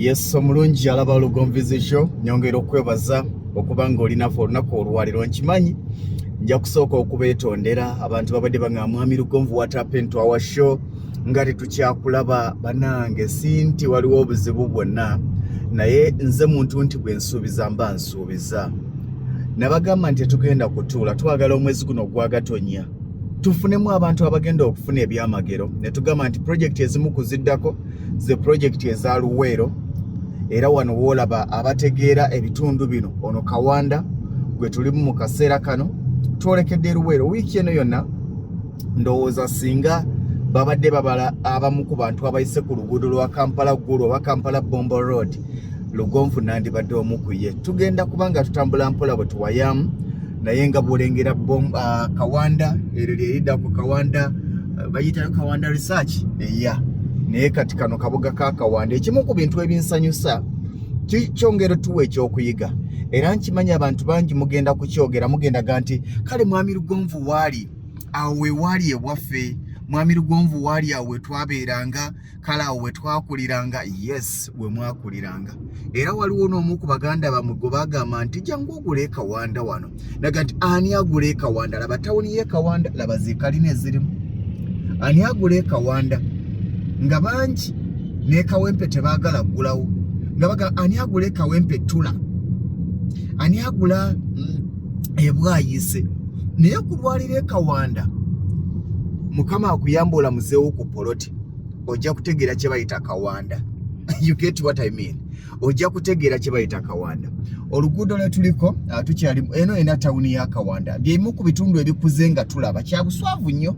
Yes, omulungi alaba Lugonvizi show nyongera okwebaza okuba nga olinafu olunaku olwaliro nkimanyi nja kusooka okubeetondera abantu babadde banga mwami Lugonvu what happened to our show nga tetukyakulaba banange sinti waliwo obuzibu bwonna naye nze muntu nti bwe nsuubiza mba nsuubiza nabagamba nti tugenda kutuula twagala omwezi guno gwa Gatonnya tufunemu abantu abagenda okufuna ebyamagero ne tugamba nti project ezimu kuziddako ze project eza Luweero era wano wolaba abategeera ebitundu bino ono Kawanda gwe tulimu mu kaseera kano twolekedde Luweero wiiki eno yonna ndowooza singa babadde babala abamu ku bantu abayise ku luguudo lwa Kampala Gulu oba Kampala Bombo Road Lugonvu nandibadde omu ku ye tugenda kubanga tutambula mpola bwe tuwayamu naye nga bwolengera Kawanda eridda ku Kawanda bayita Kawanda research naye kati kano kabuga ka Kawanda ekimu ku bintu ebinsanyusa kyongero tuwe ekyokuyiga era nkimanya abantu bangi mugenda kukyogera mugenda ganti kale mwami Lugonvu wali awe wali ewaffe mwami Lugonvu wali awe twabeeranga kale awe twakuliranga yes we mwakuliranga era waliwo n'omu ku baganda bamwe gwe bagamba nti jangu ogule Kawanda wano naga nti ani agule Kawanda laba tawuni ye Kawanda laba zikalina ezirimu ani agule Kawanda nga bangi ne Kawempe tebaagala ggulawo nga baga ani agule Kawempe tula ani agula ebwayise naye kulwalire Kawanda mukama akuyambula muzeewo ku poloti ojja kutegeera kye bayita Kawanda you get what I mean ojja kutegeera kye bayita Kawanda oluguudo lwe tuliko tukyali eno ena tawuni ya Kawanda byemu ku bitundu ebikuze nga tulaba kya buswavu nnyo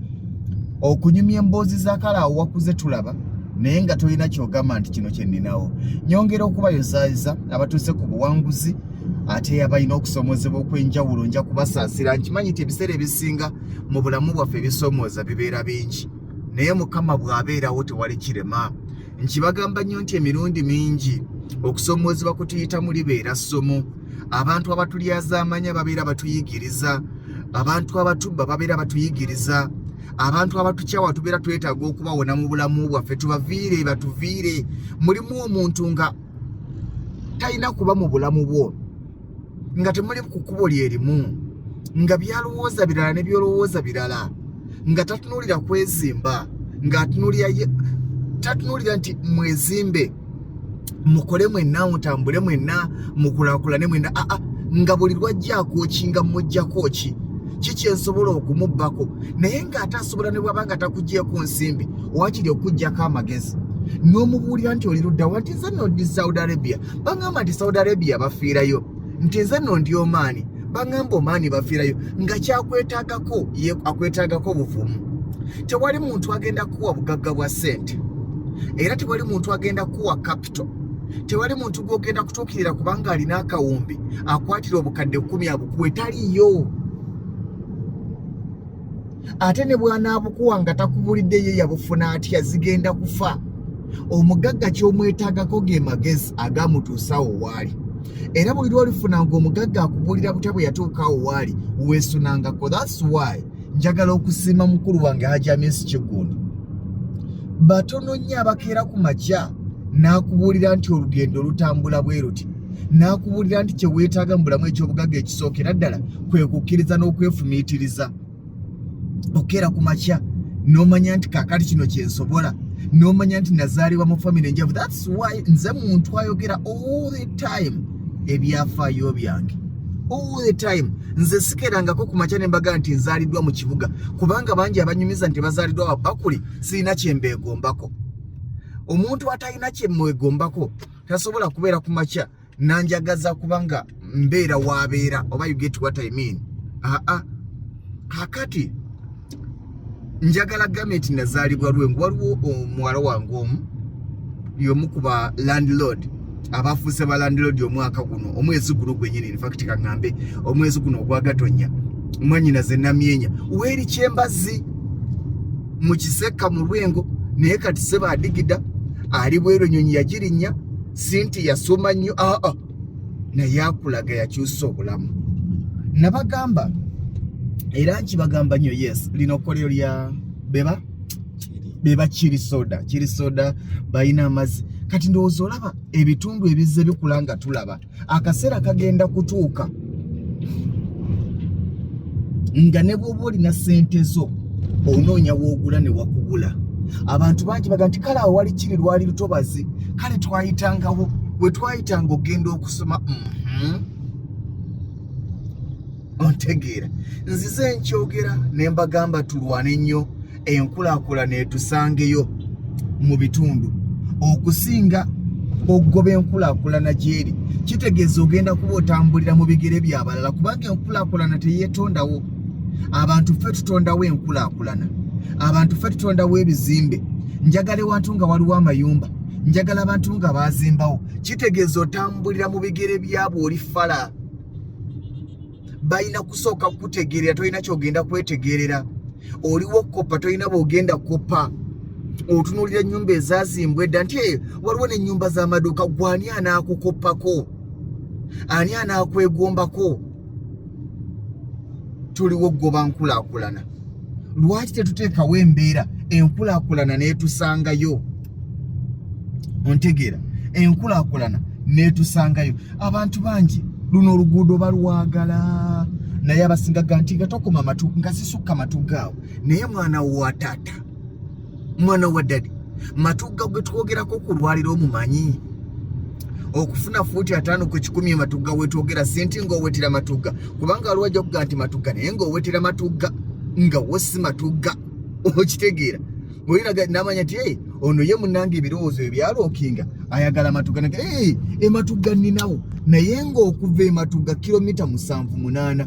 okunyumya emboozi za kala awo wakuze tulaba naye nga tolina kyogamba nti kino kye nninawo nyongera okubayozaaza abatuuse ku buwanguzi ate abalina okusomozebwa okwenjawulo nja kubasaasira nkimanyi nti ebiseera ebisinga mu bulamu bwaffe ebisomooza bibeera bingi naye mukama bw'abeerawo tewali kirema nkibagamba nnyo nti emirundi mingi okusomoozebwa kutuyitamu libeera ssomo abantu abatulyaza amanya babeera batuyigiriza abantu abatubba babeera batuyigiriza abantu abatukyawa tubeera twetaaga okubawona mu bulamu bwaffe tubaviire batuviire mulimu omuntu nga talina kuba mu bulamu bwo nga temuli ku kkubo lyerimu nga byalowooza birala ne byolowooza birala nga tatunuulira kwezimba nga tatunuulira nti mwezimbe mukole mwenna mutambule mwenna mukulaakulane mwenna nga buli lwajjaako okinga mujjako ki kyensobola okumubbako naye ng'ate asobola ne bw'aba nga takuggyeeko nsimbi wakiri okuggyako amagezi n'omubuulira nti oli luddawa nti nze nno ndi Saudi Arabia bagamba nti Saudi Arabia bafiirayo nti nze nno ndi Omaani bagamba Omaani bafiirayo nga kyakwetaagako ye akwetaagako buvumu tewali muntu agenda kuwa bugagga bwa ssente era tewali muntu agenda kuwa capital tewali muntu gwogenda kutuukirira kubanga alina akawumbi akwatira obukadde 10 abukuwe taliyo ate ne bwanaabukuwa nga takubulidde ye yabufuna atya zigenda kufa omugagga ky'omwetaagako ge magezi agamutuusaawo waali era buli lwolifunanga omugagga akubulira butya bwe yatuukaawo waali weesunangako that's why njagala okusiima mukulu wange Hajamisi Kiggundu batono nnyo abakeera ku makya n'akubuulira nti olugendo lutambula bwe ruti n'akubuulira nti kye weetaaga mu bulamu eky'obugagga ekisookera ddala kwe kukkiriza n'okwefumiitiriza okeera ku makya n'omanya nti kaakati kino kyensobola n'omanya nti nazaalibwa mu famire enjavu that's why nze muntu ayogera all the time ebyafaayo byange all the time nze sikerangako ku makya ne mbaga nti nzaaliddwa mu kibuga kubanga bangi abanyumiza nti bazaaliddwa Wabakuli sirina kye mbeegombako omuntu atalina kye mwegombako tasobola kubeera ku makya nanjagaza kubanga mbeera waabeera oba you get what I mean kakati njagala gavumenti nazaalibwa Lwengo waliwo omuwala wange omu y'omu ku ba landlord abafuuse ba landlord omwaka guno omwezi guno gwennyini in fact kaŋŋambe omwezi guno ogwa Gatonnya mwanyina ze namyenya weeri kyembazi mu Kisekka mu Lwengo naye kati seba adigida ali bwero nnyonyi yagirinnya sinti yasoma nnyo naye akulaga yakyusa obulamu nabagamba era nkibagamba nnyo yes lino kkolero lya beba chiri soda bayina amazzi kati ndowooza olaba ebitundu ebizze bikulanga tulaba akaseera kagenda kutuuka nga ne bw'oba olina ssente zo onoonya woogula ne wakugula. Abantu bangi baga nti kale awo wali kiri lwali lutobazi kale twayitangawo bwe twayitanga ogenda okusoma ontegeera. Nzize nkyogera ne mbagamba tulwane ennyo enkulaakulana etusangeyo mu bitundu okusinga okugoba enkulaakulana gyeri. Kitegeeza ogenda kuba otambulira mu bigere by'abalala kubanga enkulaakulana teyeetondawo. Abantu ffe tutondawo enkulaakulana. Abantu ffe tutondawo ebizimbe. Njagala ewantu nga waliwo amayumba. Njagala abantu nga baazimbawo. Kitegeeza otambulira mu bigere byabo oli fala. Balina kusooka kukutegeerera tolina kyogenda kwetegeerera. Oliwo koppa tolina bw'ogenda koppa. Otunuulira ennyumba ezaazimbwa edda nti waliwo n'ennyumba z'amaduuka gwani anaakukoppako? Ani anaakwegombako? Tuliwo ggoba nkulaakulana. Lwaki tetuteekawo embeera enkulaakulana n'etusangayo? Ontegeera, enkulaakulana n'etusangayo. Abantu bangi luno oluguudo balwagala naye abasinga ganti nga tokoma matu nga sisukka matugga awo naye mwana wa taata mwana wa dadi matugga gwe twogerako ku lwaliro omumanyi okufuna fuuti 5 ku 10 matugga wetwogera senti ng'owetera matugga kubanga waliwo ajja kugaa nti matugga naye ng'owetera matugga nga wosi matugga okitegeera bw'oliraga n'amanya nti ono ye munnange ebirowoozo ebyalookinga ayagala matugga naga ematugga nninawo naye ng'okuva ematugga kilomita 7-8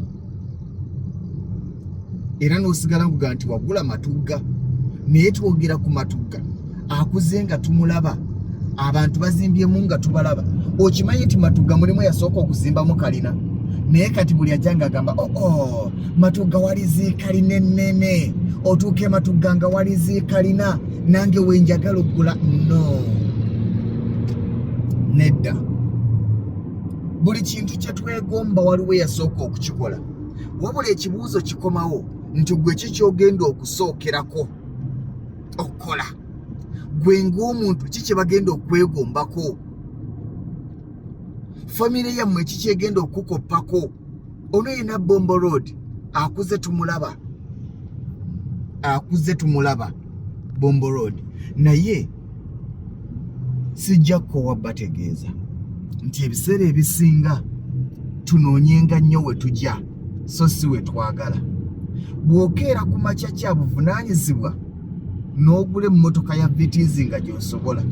era n'osigala nguga nti wagula matugga naye twogera ku matugga akuze nga tumulaba abantu bazimbyemu nga tubalaba. Okimanyi nti matugga mulimu yasooka okuzimbamu kalina naye kati buli ajja ng'agamba matugga wali ziikalina ennene otuuke matugga nga wali ziikalina nange wenjagala okugula no nedda. Buli kintu kye twegomba waliwo yasooka okukikola wabula ekibuuzo kikomawo nti gwe kikyogenda okusookerako okukola gwe ng'omuntu kiki bagenda okwegombako? Famire yammwe kikyegenda okukoppako? Ono yena Bombo Road akuze tumulaba Bombo Road naye sijja kukowa bategeeza nti ebiseera ebisinga tunoonyenga nnyo we tujja so si we twagala. Bw'okeera ku makya kya buvunaanyizibwa n'ogula emmotoka ya vitiizi nga gy'osobola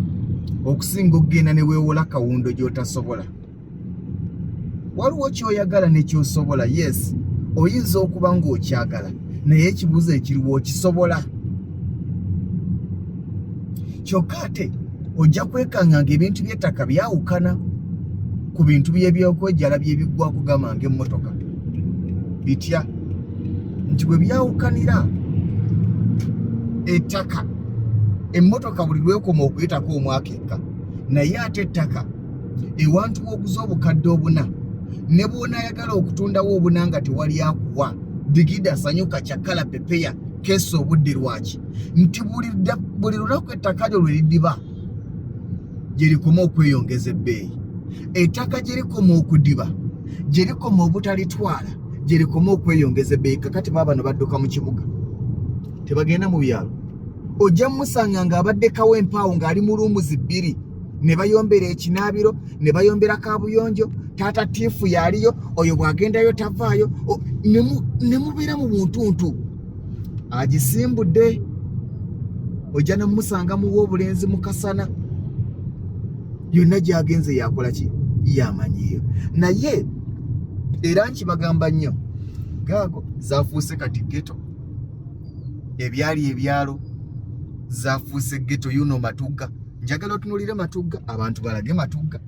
okusinga okugenda ne weewola kawundo gy'otasobola. Waliwo ky'oyagala ne ky'osobola, yes oyinza okuba ng'okyagala naye ekibuuzo ekiriwo okisobola. Kyokka ate ojja kwekanganga ebintu by'ettaka byawukana ku bintu by'ebyokwejjala by'ebiggwako gamba ng'emmotoka bitya nti bwe byawukanira ettaka emmotoka buli lwekoma okuyitako omwaka ekka naye ate ettaka ewantu w'oguza obukadde 4 ne bw'onaayagala okutundawo obuna nga tewali akuwa digida sanyuka kyakala pepeya keesa obudde lwaki nti buli lunaku ettaka lyo lwe liddiba gye likoma okweyongeza ebbeeyi. Ettaka gye likoma okudiba gye likoma obutalitwala gye likoma okweyongeza ebbeeyi. Kakati baabano badduka mu kibuga tebagenda mu byalo. Ojja musanga ng'abaddekawo empaawo ng'ali mu luumuzi 2 ne bayombera ekinaabiro ne bayombera kaabuyonjo taata tiifu yaaliyo oyo bw'agendayo tavaayo ne mubeera mu buntuntu agisimbudde. Ojja namusanga muwa obulenzi mu kasana yonna gy'agenze yakola ki yamanyiyo. Naye era nkibagamba nnyo gaago zaafuuse kati ghetto ebyali ebyalo zaafuuse ghetto yuno matugga. Njagala otunuulire matugga abantu balage matugga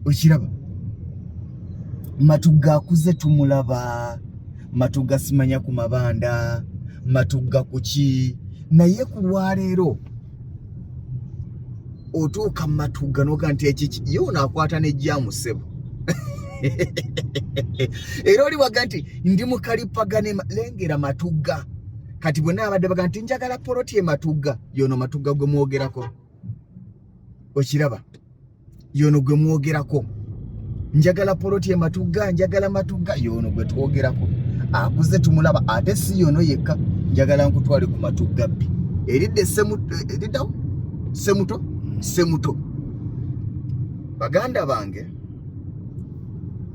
okiraba matugga akuze tumulaba matugga simanya ku mabanda matugga kuki naye ku lwaleero otuuka matugga noga nti ekiki ye onaakwata n'ejjaamu ssebo era oli waga nti ndi mukalipagane lengera matugga kati bwonna abadde baga nti njagala poloti e matugga yono matugga gwe mwogerako okiraba yono gwe mwogerako njagala poloti e Matugga njagala Matugga yono gwe twogerako akuze tumulaba ate si yono yekka njagala nkutwale ku Matugga bbi eridde semuto baganda bange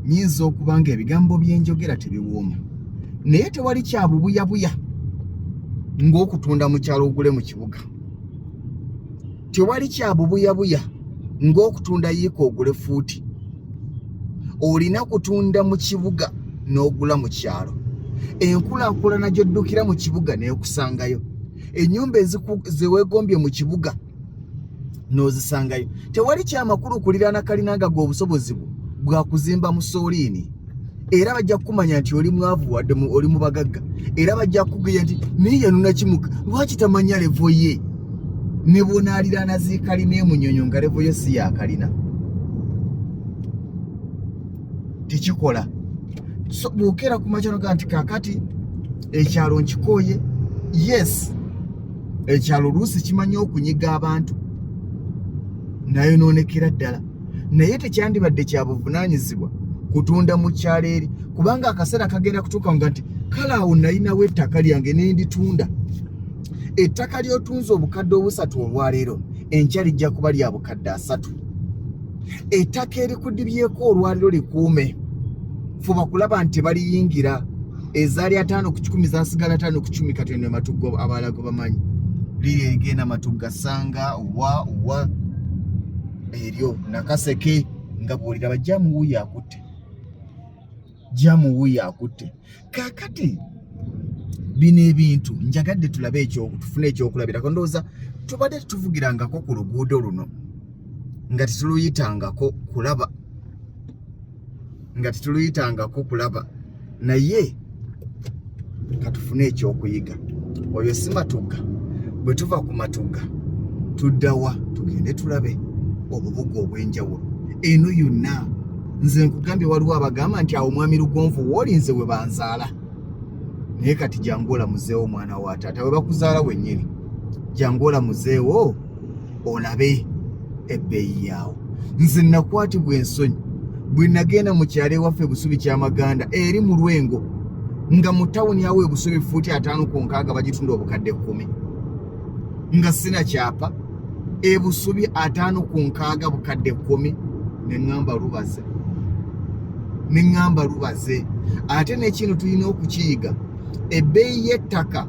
nyinza okubanga ebigambo byenjogera tebiwooma naye tewali kyabubuyabuya ng'okutunda mu kyalo ogule mu kibuga tewali kyabubuyabuya ng'okutunda yiika ogule fuuti olina kutunda mu kibuga n'ogula mu kyalo enkulaakulana gy'oddukira mu kibuga n'ekusangayo ennyumba zeweegombye mu kibuga n'ozisangayo tewali kyamakulu kuliraana kalinaga g'obusobozi bwa kuzimba mu sooliini era bajja kumanya nti oli mwavu wadde oli mu bagagga era bajja kugaya nti naye yanuna kimuka lwaki tamanya levo ye ne bw'onaaliraana ziikalina emunyonyo nga levo yo si yakalina tekikola so bw'okeera ku makyalo ga nti kaakati ekyalo nkikooye yes ekyalo oluusi kimanyi okunyiga abantu nayo noonekera ddala naye tekyandibadde kya buvunaanyizibwa kutunda mu kyalo eri kubanga akaseera kagenda kutuuka nga nti kale awo nalinawo ettaka lyange nenditunda ettaka ly'otunze obukadde obusatu olwaleero enkya lijja kuba lya bukadde 3 ettaka erikudibyeko olwaleero likuume fuba kulaba nti baliyingira ezaali 5 ku 10 zasigala 5 ku 10 kati eno Matugga abalago bamanyi liri erigenda Matugga Sanga wa eryo Nakaseke nga bw'oliraba jamuwuya akutte kaakati bino ebintu njagadde tulabe tufune ekyokulabirako ndowooza tubadde tutuvugirangako ku luguudo luno nga tetuluyitangako kulaba naye katufune ekyokuyiga oyo si Matugga bwe tuva ku Matugga tuddawa tugende tulabe obubuga obw'enjawulo eno yonna nze nkugambye waliwo abagamba nti awo mwami Lugonvu woolinze we banzaala naye kati jangu olamuzeewo omwana wa taata we bakuzaala wennyini jangu olamuzeewo olabe ebbeeyi yaawo nze nakwatibwa ensonyi bwe nagenda mu kyalo ewaffe Busubi ky'Amaganda eri mu Lwengo nga mu tawuni awo Busubi fuuti 5 ku 6 bagitunda obukadde 10 nga sina kyapa Busubi 5 ku 6 bukadde 10 neŋŋamba lubaze ate n'ekino tulina okukiyiga ebbeeyi y'ettaka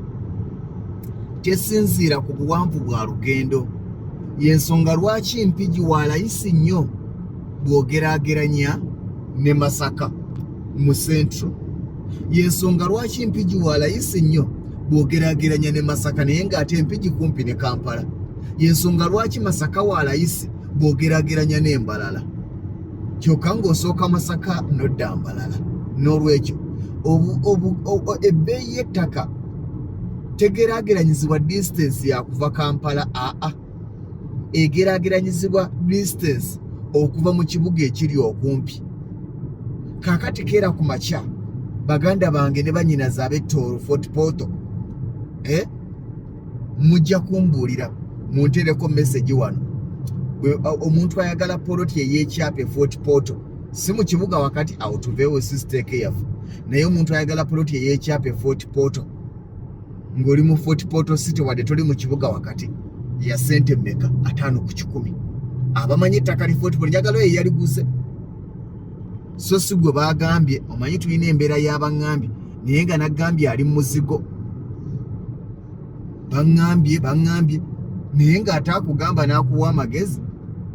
tesinziira ku buwanvu bwa lugendo y'ensonga lwaki Mpigi wa layisi nnyo bw'ogeraageranya ne Masaka mu Central y'ensonga lwaki Mpigi wa layisi nnyo bw'ogeraageranya ne Masaka naye ng'ate Mpigi kumpi ne Kampala y'ensonga lwaki Masaka wa layisi bw'ogeraageranya n'Embalala kyokka ng'osooka Masaka n'odda Mbalala n'olwekyo ebbeeyi y'ettaka tegeraageranyizibwa distance yakuva Kampala egeraageranyizibwa distance okuva mu kibuga ekiri okumpi kaakati keera ku makya baganda bange ne bannyinaze ab'Ettoolo Fort Portal mujja kumbuulira muntereko message wano omuntu ayagala poloti ey'ekyapa Fort Portal si mu kibuga wakati awo tuveewo sisiteeke yaffe naye omuntu ayagala poloti ey'ekyapa Fort Portal ng'oli mu Fort Portal City wadde toli mu kibuga wakati ya sente mmeka 5 ku 10 abamanyi ettaka li Fort Portal njagala oyo eyaliguze so si gwe baagambye omanyi tulina embeera y'abaŋŋambye naye nga naggambye ali mu muzigo baŋŋambye naye ng'ate akugamba n'akuwa amagezi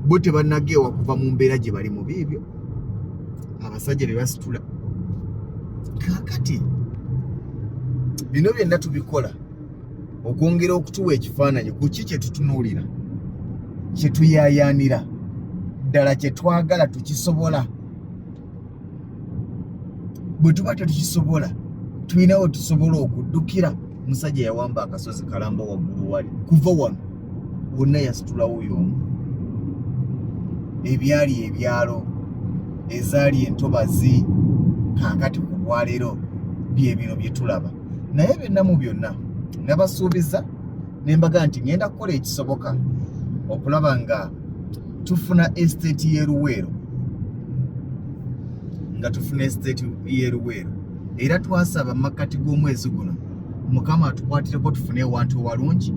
bo tebannageewa kuva mu mbeera gye bali mu biibyo abasajja be basitula kaakati bino byonna tubikola okwongera okutuwa ekifaananyi ku ki kye tutunuulira kye tuyaayaanira ddala kye twagala tukisobola bwe tuba tetukisobola tulinawo tusobola okuddukira musajja yawamba akasozi kalamba waggulu wali kuva wano wonna yasitulawo y'omu ebyali ebyalo ezaali entobazi kaakati ku lwaleero bye bino bye tulaba naye byonna mu byonna nabasuubiza ne mbaga nti ngenda kukola ekisoboka okulaba nga tufuna estate ye Luweero nga tufuna estate ye Luweero era twasaba makati g'omwezi guno Mukama atukwatireko tufune ewantu walungi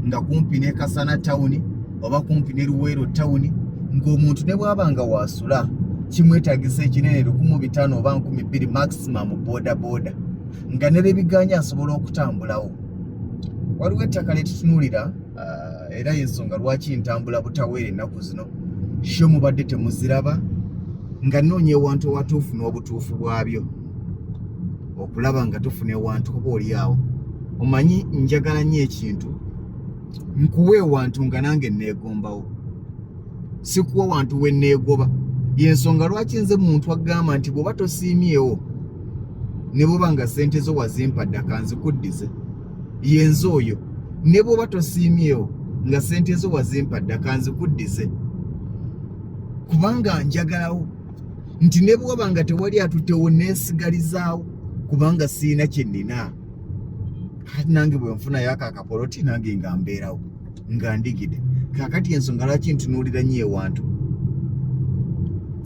nga kumpi ne Kasana town oba kumpi ne Luweero town ng'omuntu ne bw'abanga wasula kimwetagisa ekinene 1500 oba 2000 maximum boda nga nebiganya asobola okutambulawo. Waliwo ettaka lyetutunuulira era y'ensonga lwaki ntambula butaweera ennaku zino sho mubadde temuziraba nga nnoonya ewantu awatuufu n'obutuufu bwabyo okulaba nga tufuna ewantu oba oli awo. Omanyi njagala nnyo ekintu nkuwa ewantu nga nange neegombawo sikuwa wantu we neegoba y'ensonga lwaki nze muntu agamba nti bw'oba tosiimyewo ne bw'oba nga ssente zo wazimpadde akanzikuddize yenze oyo ne bw'oba tosiimyewo nga ssente zo wazimpadde akanzikuddize kubanga njagalawo nti ne bw'oba nga tewali atuttewo neesigalizaawo kubanga siina kye nnina kati nange bwe nfunayo ako akapoloti nange nga mbeerawo nga ndigide. Kakati ensonga lwaki ntunuulira nnyo ewantu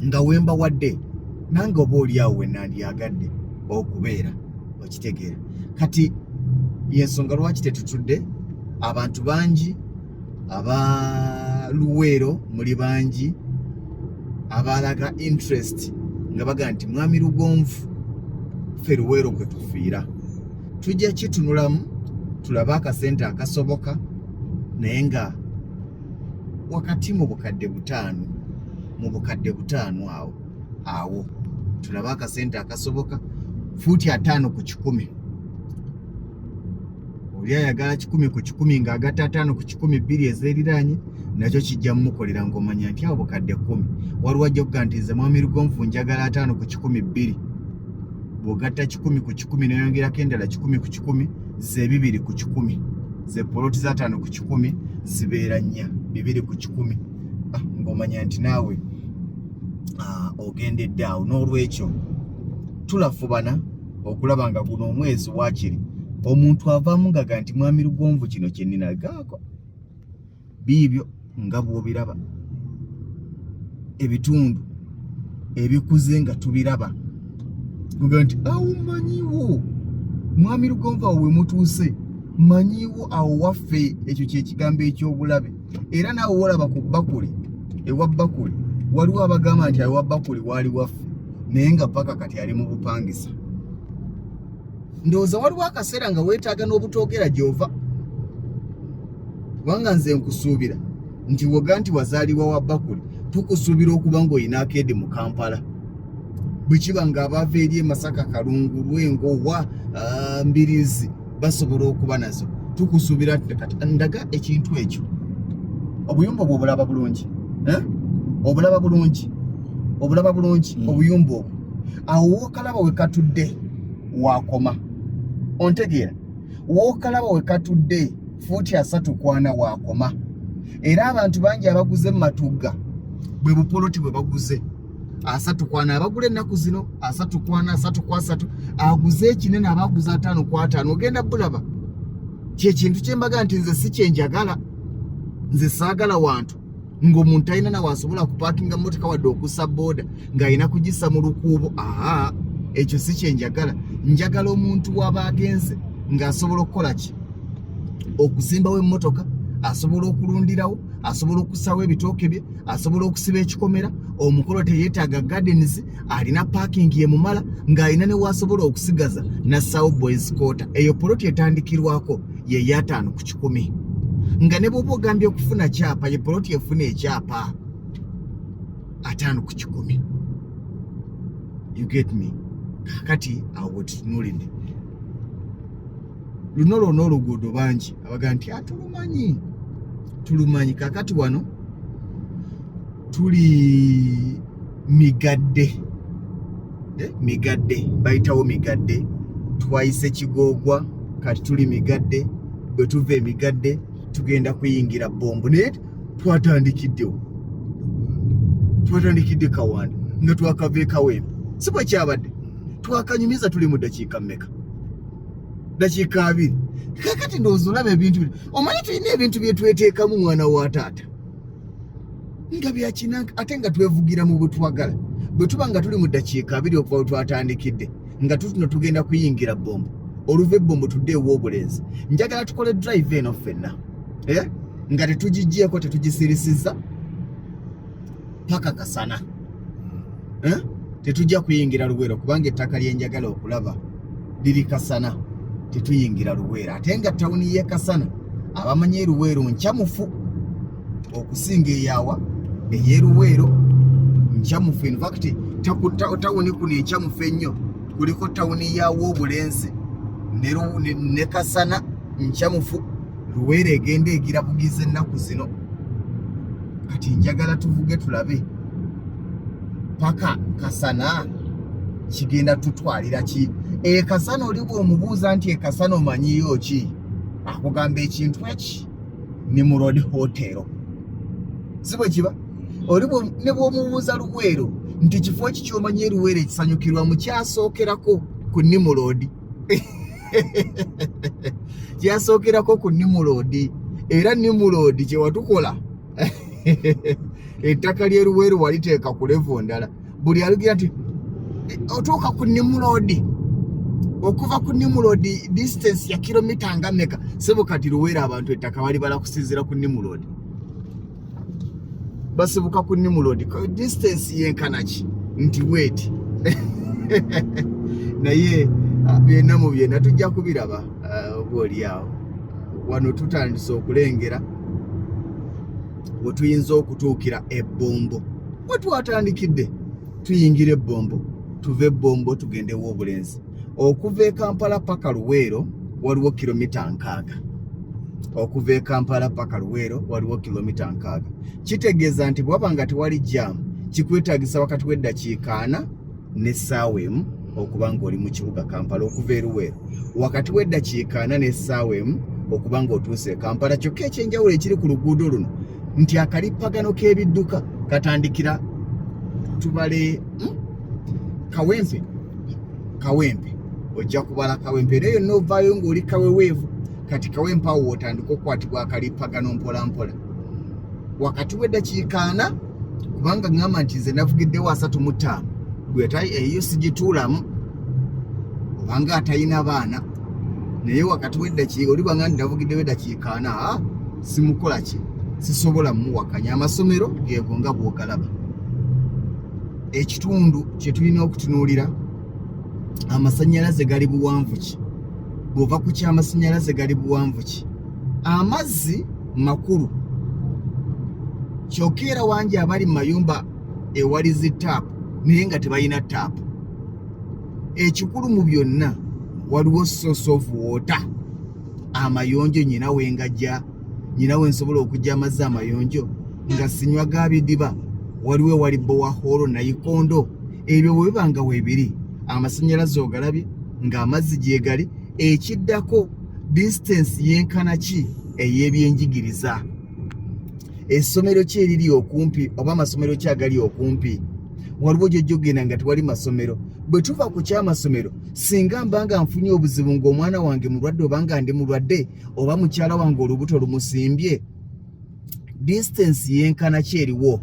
nga wemba wadde nange oba oli awo we nandyagadde okubeera okitegeera. Kati y'ensonga lwaki tetutudde abantu bangi aba Luweero muli bangi abalaga interest nga baga nti mwami Lugonvu ffe Luweero kwe tufiira tujja kitunulamu tulabe akasente akasoboka naye nga wakati mu bukadde butaano awo tulabe akasente akasoboka fuuti 5 ku 10 oli ayagala 10 ku 10 ng'agatta 5 ku 10 bbiri ez'eriranye nakyo kijja mumukolera ng'omanya nti awo bukadde 10 waliwo ajja kugaa nti nze mwami Lugonvu njagala 5 ku 10 bbiri bw'ogatta 10 ku 10 n'oyongerako endala 10 ku 10 ze 2 ku 10 ze poloti za 5 ku 10 zibeera 4 2 ku 10 ng'omanya nti naawe ogendedde awo. N'olwekyo tulafubana okulaba nga guno omwezi waakiri omuntu avaamu ngaga nti mwami Lugonvu kino kye nnina gaako biibyo nga bw'obiraba ebitundu ebikuze nga tubiraba kuga nti awo manyiwo mwami Lugonvu awo we mutuuse manyiwo awo waffe ekyo kyekigambo eky'obulabe era naawe wolaba ku bakuli ewa bakuli waliwo abagamba nti awa bakuli waali waffe naye nga paka kati ali mu bupangisa. Ndowooza waliwo akaseera nga weetaaga n'obutoogera gy'ova kubanga nze nkusuubira nti woga nti wazaalibwa wa bakuli tukusuubira okuba ng'olina akeedi mu Kampala bwe kiba ng'abaava eri e Masaka Kalungu Lwengo wa Mbirizi basobola okuba nazo tukusuubira kati ndaga ekintu ekyo obuyumba bwo obulaba bulungi obulaba bulungi obuyumba obwo awo wookalaba we katudde wakoma ontegeera wookalaba we katudde fuuti 3 wakoma era abantu bangi abaguze mu Matugga bwe bupoloti bwe baguze 3 abagula ennaku zino 3 aguze ekinene abaguze 5 ogenda bulaba kyekintu kyembaga nti nze si kyenjagala nze saagala wantu ng'omuntu alina nawe asobola kupaakinga mmotoka wadde okussa booda ng'alina kugissa mu lukuubo ekyo si kyenjagala. Njagala omuntu waba agenze ng'asobola okukola ki okusimbawo emmotoka asobola okulundirawo asobola okussawo ebitooke bye asobola okusiba ekikomera omukolo teyeetaaga gardens alina parking ye mumala ng'alina ne waasobola okusigaza nassawo boys quarter eyo poloti etandikirwako ye 5 ku 10 nga ne bw'oba ogambye okufuna kyapa ye poloti efuna ekyapa 5 ku 10 you get me. Kakati awo tutunuulidde luno lwonna oluguudo bangi abaga nti tulumanyi kakati wano tuli migadde bayitawo migadde twayise Kigoogwa kati tuli migadde bwe tuva emigadde tugenda kuyingira Bombo naye twatandikidde Kawanda nga twakava e Kawempe si bwe kyabadde twakanyumiza tuli mu dakiika mmeka dakiika 2 kakati ndowooza olaba ebintu omanyi tulina ebintu bye tweteekamu mwana wa taata nga byakinanga ate nga twevugira mu butwagala bwe tuba nga tuli mu ddakiika 2 okuva twatandikidde nga tuno tugenda kuyingira bombo oluva ebbombo tuddeewo obulenzi njagala tukole drive eno ffenna nga tetugijjeeko tetugisirisiza paka kasana tetujja kuyingira Luweero kubanga ettaka lyenjagala okulaba liri Kasana tetuyingira Luweero ate nga tawuni ye Kasana abamanyi Luweero nkyamufu okusinga eyawa eye Luweero nkyamufu in fact tawuni kuno nkyamufu ennyo kuliko tawuni yawo obulenzi ne Kasana nkyamufu Luweero egenda egirabugiza ennaku zino kati njagala tuvuge tulabe paka Kasana kigenda tutwalira ki Kasana oli bw'omubuuza nti Kasana omanyiyo ki akugamba ekintu eki ni mu Road Hotel si bwe kiba oli ne bw'omubuuza Luweero nti kifo ki ky'omanyi Luweero ekisanyukirwa mu kyasookerako ku Nimurodi kyasookerako ku Nimurodi era Nimurodi kye watukola ettaka lye Luweero waliteeka ku level ndala buli alugira nti otuuka ku Nimurodi okuva ku Nimurodi distance ya kilomita nga mmeka sebo kati Luweero abantu ettaka bali bala kusinzira ku Nimurodi basibuka ku Nimurodi distance yenkana ki nti wait naye byonna mu byonna tujja kubiraba obooli awo wano tutandise okulengera we tuyinza okutuukira ebbombo we twatandikidde tuyingira ebbombo tuve ebbombo tugendewo obulenzi okuva e Kampala paka Luweero waliwo kilomita 6 okuva e Kampala paka Luweero waliwo kilomita 6 kitegeeza nti bwaba nga tewali jam kikwetaagisa wakati w'eddakiika 4 n'essaawa emu okuba ng'oli mu kibuga Kampala okuva e Luweero wakati w'eddakiika 4 n'essaawa emu okuba ng'otuuse e Kampala kyokka ekyenjawulo ekiri ku luguudo luno nti akalippagano k'ebidduka katandikira tubale Kawempe ojja kubala Kawempe era yonna ovaayo ng'oli kaweweevu kati Kawempe awo wotandika okukwatibwa akalippagano mpola mpola wakati w'eddakiika 4 kubanga ngamba nti nze navugiddewo 35 eyo sigituulamu obanga atalina baana naye wakati w'eddakiika oli bwanga nti navugiddewo eddakiika 4 simukola ki sisobola muwakanya amasomero geego nga bw'ogalaba ekitundu kye tulina okutunuulira amasannyalaze gali buwanvu ki bw'ova ku kyamasannyalaze gali buwanvu ki amazzi makulu kyokka era wangi abali mu mayumba ewali zitaapu naye nga tebalina taapu ekikulu mu byonna waliwo source of water amayonjo nyina wengajja nyina wensobola okujja amazzi amayonjo nga sinywa ga bidiba waliwo ewali bowaholo nayikondo ebyo bwe biba nga weebiri amasannyalaze ogalabye ng'amazzi gyegali ekiddako distance yenkana ki ey'ebyenjigiriza essomero ki eriri okumpi oba amasomero ki agali okumpi waliwo gyojjogenda nga tewali masomero bwe tuva ku ky'amasomero singa mba nga nfunye obuzibu ng'omwana wange mulwadde oba nga ndi mulwadde oba mukyala wange olubuto lumusimbye distance yenkana ki eriwo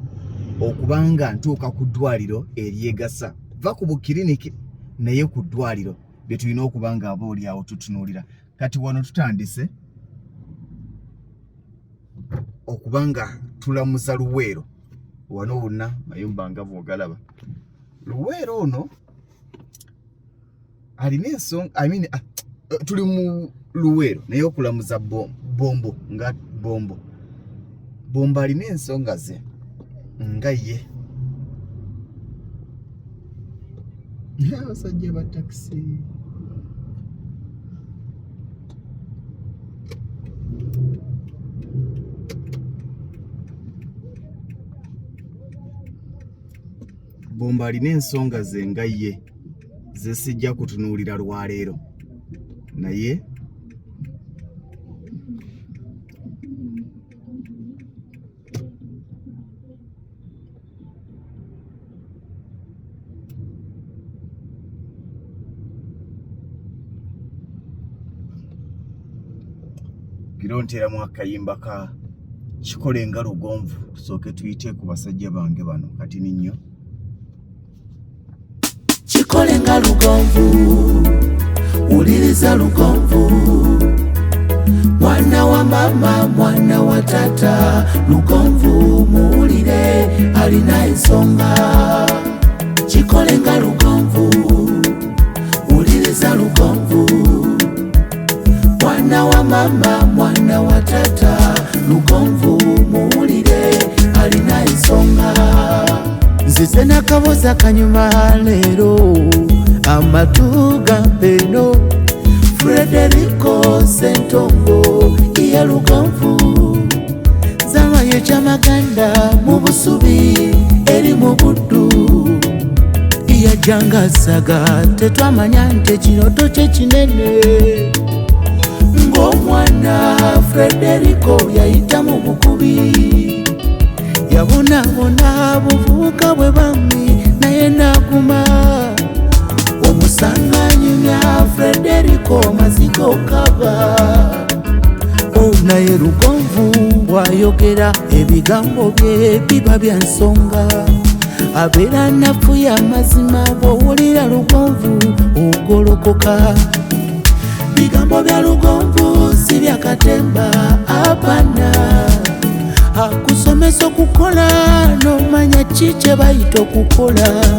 okubanga ntuuka ku ddwaliro eryegasa va ku bukiriniki naye ku ddwaliro bye tulina okuba nga abooli awo tutunuulira kati wano tutandise okuba nga tulamuza Luweero wano wonna mayumba nga bw'ogalaba Luweero ono alina ensonga tuli mu Luweero naye okulamuza bombo nga bombo alina ensonga ze nga ye abasajja ba takisi bombo alina ensonga ze nga ye ze sijja kutunuulira lwaleero naye gironteramu akayimba ka Chikole nga lugonvu tusooke tuyite ku basajja bange bano kati ninnyo. Chikole nga lugonvu uliriza lugonvu, mwana wa mama mwana wa tata lugonvu muwulire alina ensonga. Chikole nga lugonvu uliriza lugonvu, mwana wa mama mwana wa tata lugonvu muwulire alina ensonga. Nzize nakaboza kanyuma leero amatu gampeno Frederico Sentongo iya lugonvu, zama ye chamaganda mu busubi eri mu buddu iya jangasaga tetwamanya nti ekinoto kye kinene. Ng'omwana Frederico yayita mu bukubi, yabonabona buvubuka bwe bami naye naguma omusanganyumya Frederico mazigo kaba. Naye lugonvu bwayogera ebigambo bye biba bya nsonga, abeera nafuye amazima bw'owulira lugonvu ogolokoka. Bigambo bya lugonvu si bya katemba apana, akusomesa okukola n'omanya ki kye bayita okukola.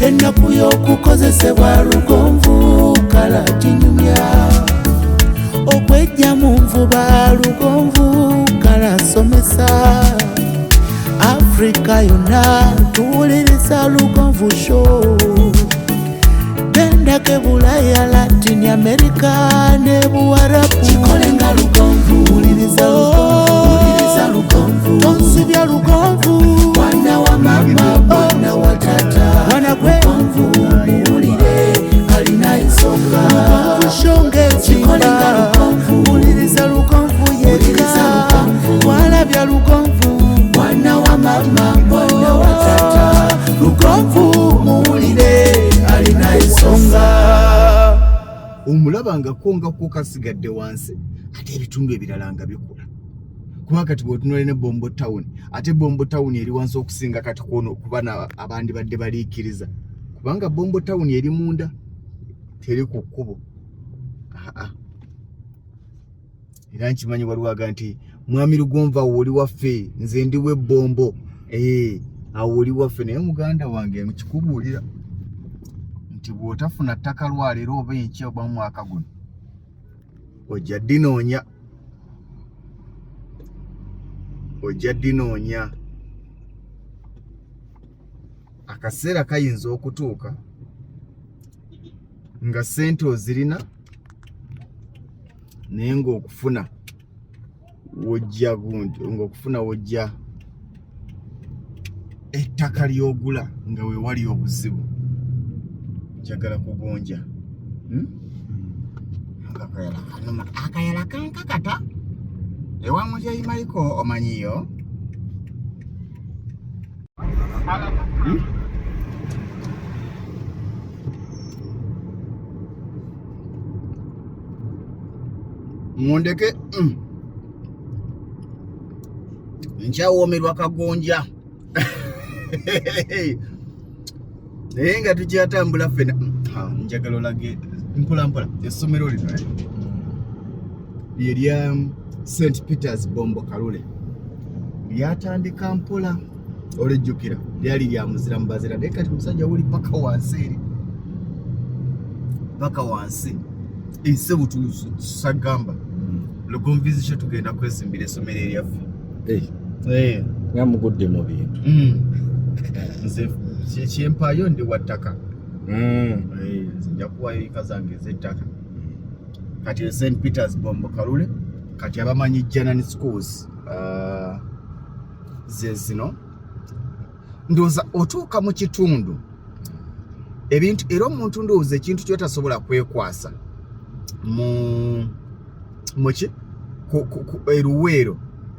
Ennaku y'okukozesebwa lugonvu kala kinyumya, okwejja mu nvuba lugonvu kala somesa. Afrika yonna tuwuliriza lugonvu show, tendake Bulaya, Latin America ne Buwarabu. Chikole nga lugonvu uliriza lugonvu, tonsibya lugonvu, mwana wa mama mwana wa tata lugonvu muwulire alina ensonga. Chikole nga lugonvu uliriza lugonvu yekka, walabya lugonvu, mwana wa mama mwana wa tata lugonvu muwulire alina ensonga. Omulaba nga konga kukasigadde wansi ate ebitundu ebirala nga bikula. Kuba kati bw'otunula ne Bombo Town, ate Bombo Town eri wansi okusinga kati kono kubana abandi badde baliikiriza. Kubanga Bombo Town eri munda teri ku kkubo. Era nkimanyi waliwo aga nti mwami Lugonvu awo oli waffe, nze ndiwe Bombo. Awo oli waffe, naye muganda wange nkikubuulira nti bw'otafuna ttaka lwaleero oba enkya oba mwaka guno ojja ddinoonya. Akaseera kayinza okutuuka nga ssente ozirina naye ng'okufuna wojja ettaka ly'ogula nga we wali obuzibu. Njagala kugonja akayala kankakata ewa Mutyayi Michael omanyiyo. Mundeke nkyawoomerwa kagonja naye nga tukyatambula ffena. Njagala olage mpolampola essomero lino lyerya St. Peter's Bombo Kalule lyatandika mpola, olejjukira lyali lya muzira mu bazira, naye kati musajja wuli paka wansi eri, paka wansi ese butusagamba lugonvizi kyo tugenda kwesimbira essomero eryaffe. Ngamugudde mu bintu nze kyempaayo ndi wattaka. Nzija kuwayo eka zange ez'ettaka. Kati St. Peter's Bombo Kalule kati abamanyi Janani schools ze zino ndowooza otuuka mu kitundu ebintu era omuntu ndowooza ekintu kyotasobola kwekwasa muki Luweero,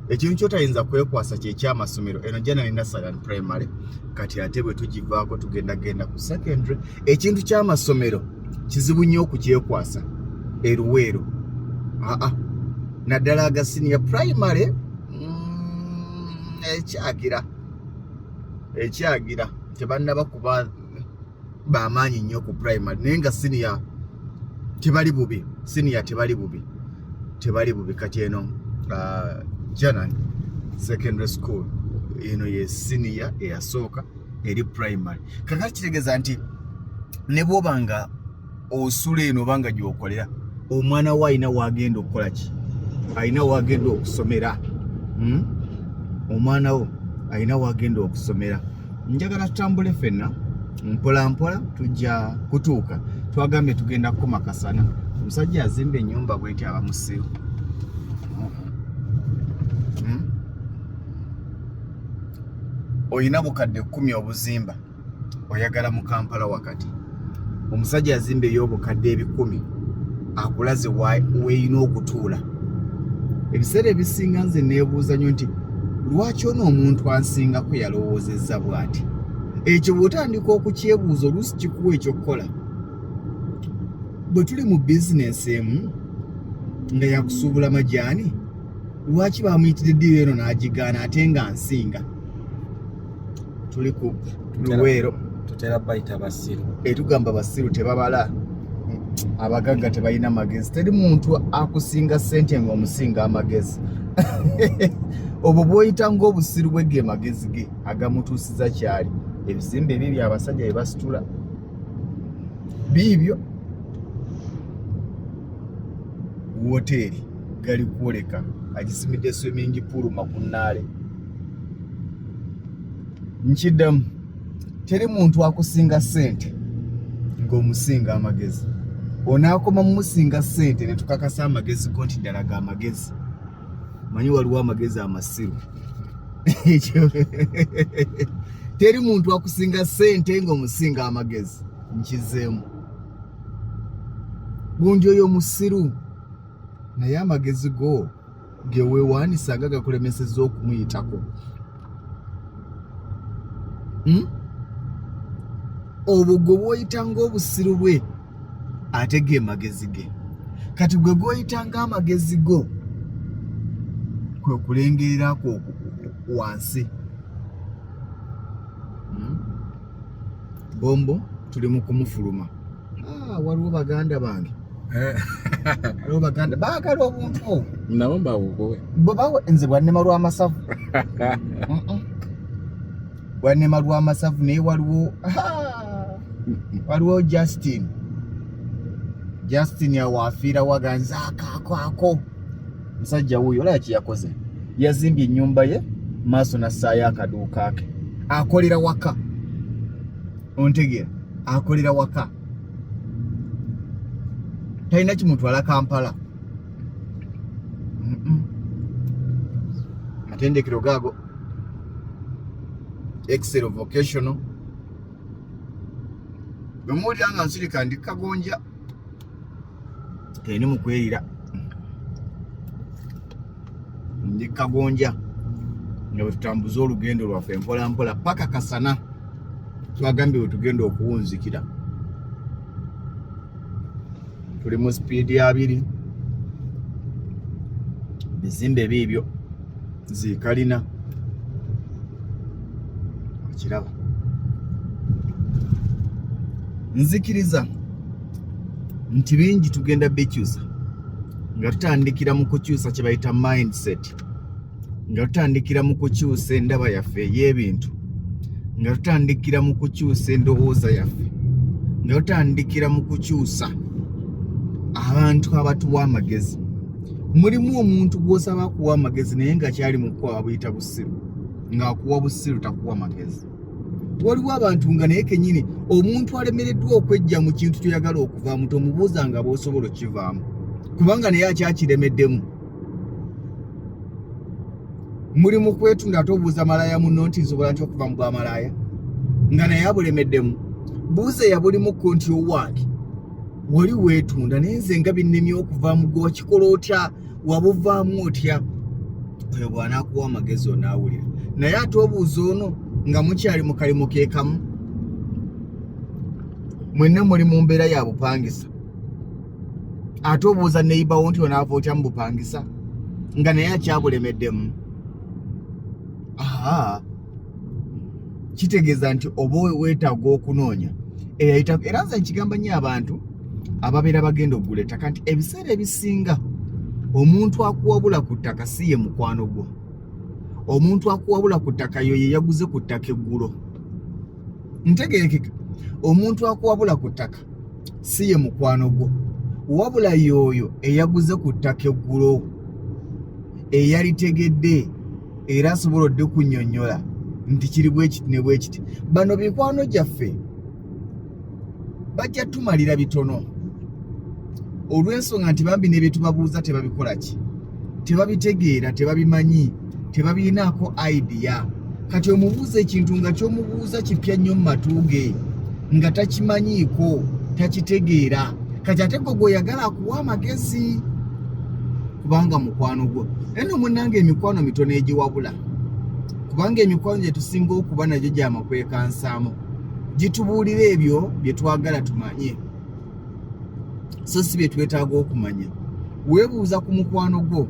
ekintu kyotayinza kwekwasa kyekyamasomero eno Janani Nursery and Primary. Kati ate bwe tugivaako tugenda ku secondary, ekintu ky'amasomero kizibu nnyo okukyekwasa Luweero. Naddala aga senior primary ekyagira tebannaba kuba bamaanyi nnyo ku primary naye nga senior tebali bubi kati eno Janan secondary school eno ye senior eyasooka eri primary kakati kitegeeza nti ne bw'obanga osula eno obanga gy'okolera omwana we alina wagenda okukola ki alina wagenda okusomera omwana wo alina wagenda okusomera njagala tutambule ffenna mpola mpola tujja kutuuka twagambye tugenda kukoma kasana omusajja azimba ennyumba bweti aba musiru oyina bukadde 10 obuzimba oyagala mu Kampala wakati omusajja azimba ey'obukadde 10 akulaze weeyina okutuula ebiseera ebisinga nze neebuuza nnyo nti lwaki ono omuntu ansingako yalowoozezza bw'ati ekyo bw'otandika okukyebuuza oluusi kikuwa ekyokukola bwe tuli mu bizinesi emu nga yakusuubula majaani lwaki bamuyitire ddiiro eno n'agigaana ate nga nsinga tuli ku Luweero tutera bayita basiru tugamba basiru tebabala abagagga tebalina magezi teri muntu akusinga ssente ng'omusinga amagezi obwo bw'oyita ng'obusiru bwe ge magezi ge agamutuusiza kyali ebizimbe ebyo abasajja bye basitula biibyo woteeri gali kwoleka agisimidde swimming pool makunnaale nkiddamu teri muntu akusinga ssente ng'omusinga amagezi onaakoma mumusinga ssente ne tukakasa amagezi go nti ddala ga magezi manyi waliwo amagezi amasiru teri muntu akusinga ssente ng'omusinga amagezi nkizeemu gundi oyo musiru naye amagezi go ge weewaanisa nga gakulemesezza okumuyitako obwo gwe bw'oyita ng'obusiru bwe ate ge magezi ge kati gwe gwoyita ng'amagezi go kwe kulengererako wansi bombo tuli mu kumufuluma waliwo baganda bange waliwo baganda baagala obuntu nabo mbawukowe nze bwannema lw'amasavu bwannema lw'amasavu naye waliwo Justin awaafiira waganza akaako musajja wuyo olaba kye yakoze yazimbye ennyumba ye maaso nassaayo akaduuka ke akolera waka ontegeera akolera waka talina kimutwala Kampala matendekero gaago excel vocational bwe muwulira nga nsirika ndi kagonja teni mukwerira ndi kagonja nga bwe tutambuza olugendo lwaffe mpola mpola paka kasana twagambye bwe tugenda okuwunzikira tuli mu sipiidi ya 2 bizimbe biibyo zikalina kiraba nzikiriza nti bingi tugenda bikyusa nga tutandikira mu kukyusa kye bayita mindset nga tutandikira mu kukyusa endaba yaffe ey'ebintu nga tutandikira mu kukyusa endowooza yaffe nga tutandikira mu kukyusa abantu abatuwa amagezi mulimu omuntu gw'osaba akuwa amagezi naye nga kyali mu kuwa buyita busiru ng'akuwa busiru takuwa magezi waliwo abantu nga naye kennyini omuntu alemereddwa okwejja mu kintu kyoyagala okuvaamu tomubuuza nga bw'osobola okivaamu kubanga naye akyakiremeddemu muli mu kwetunda ate obuuza malaaya munno nti nsobola nti okuva mu bwa malaaya nga naye abulemeddemu buuza yabulimukko nti owaaki wali weetunda naye nze nga binnemye okuvaamu gwe wakikola otya wabuvaamu otya oyo bw'anaakuwa amagezi onaawulira naye ate obuuza ono nga mukyali mu kalimo ke kamu mwenna muli mu mbeera ya bupangisa ate obuuza neibawo nti onaava otya mu bupangisa nga naye akyabulemeddemu kitegeeza nti oba weetaaga okunoonya era nze nkigamba nnyo abantu ababeera bagenda okugula ettaka nti ebiseera ebisinga omuntu akuwabula ku ttaka si ye mukwano gwo. Omuntu akuwabula ku ttaka yo ye yaguze ku ttaka eggulo. Ntegerekeka, omuntu akuwabula ku ttaka si ye mukwano gwo, wabula yoyo eyaguze ku ttaka eggulo, eyalitegedde era asobolodde kunnyonnyola nti kiri bwe kiti ne bwe kiti. Bano mikwano gyaffe bajja tumalira bitono olw'ensonga nti bambi ne bye tubabuuza tebabikola ki, tebabitegeera, tebabimanyi, tebabinaako idea. Kati omubuuza ekintu nga ky'omubuuza kipya nnyo mu matu ge, nga takimanyiiko, takitegeera, kati ate gwe gw'oyagala akuwa amagezi kubanga mukwano gwo. Naye nno munnange emikwano mitono egiwabula, kubanga emikwano gye tusinga okuba nagyo gy'amakwekansaamo, gitubuulira ebyo bye twagala tumanye, so si bye twetaaga okumanya. Weebuuza ku mukwano gwo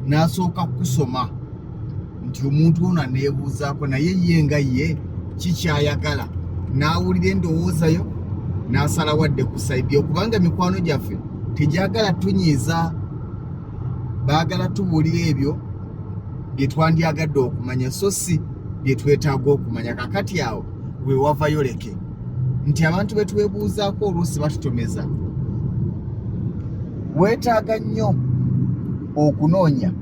n'asooka kusoma nti omuntu ono aneebuuzaako naye ye nga ye kikyayagala, n'awulira endowooza yo n'asala wadde ku sayidi yo, kubanga mikwano gyaffe tegyagala tunyiiza, baagala tubuulira ebyo bye twandyagadde okumanya, so si bye twetaaga okumanya. Kakati awo we wavayo leke nti abantu be twebuuzaako oluusi batutomeza. Weetaaga nnyo okunoonya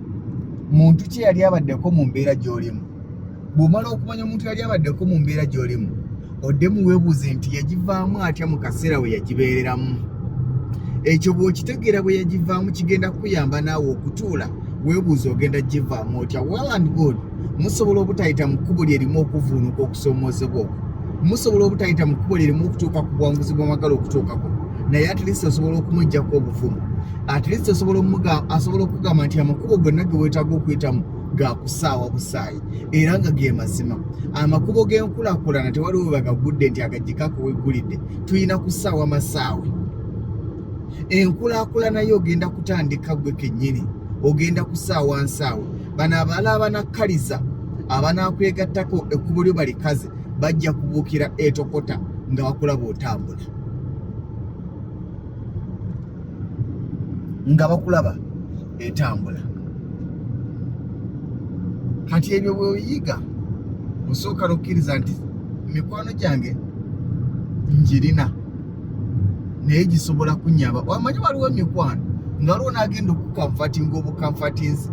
muntu kye yali abaddeko mu mbeera gy'olimu. Bw'omala okumanya omuntu yali abaddeko mu mbeera gy'olimu, oddemu weebuuze nti yagivaamu atya mu kaseera we yagibeereramu. Ekyo bw'okitegeera bwe yagivaamu kigenda kukuyamba naawe okutuula weebuuze ogenda givaamu otya. Well and good. Musobola obutayita mu kkubo lyerimu okuvuunuka okusoomoozebwa okwo, musobola obutayita mu kkubo lyerimu okutuuka ku buwanguzi bw'amagala okutuukako, naye at least osobola okumuggyako obuvumu. At least asobola okugamba nti amakubo gonna ge weetaaga okuyitamu ga kusaawa busaayi era nga ge mazima. Amakubo g'enkulaakulana tewaliwo we bagagudde nti agagikako weggulidde, tuyina kusaawa masaawe. Enkulaakulana yo ogenda kutandika gwe kennyini, ogenda kusaawa nsaawe. Bano abalala abanakkaliza abanakwegattako ekkubo lyo balikaze bajja kubuukira etokota nga bakulaba otambula, nga bakulaba etambula. Kati ebyo bwe oyiga osooka n'okkiriza nti mikwano gyange njirina naye gisobola kunnyamba. Wamanyi waliwo emikwano nga waliwo n'agenda okukamfatinga obukamfatinzi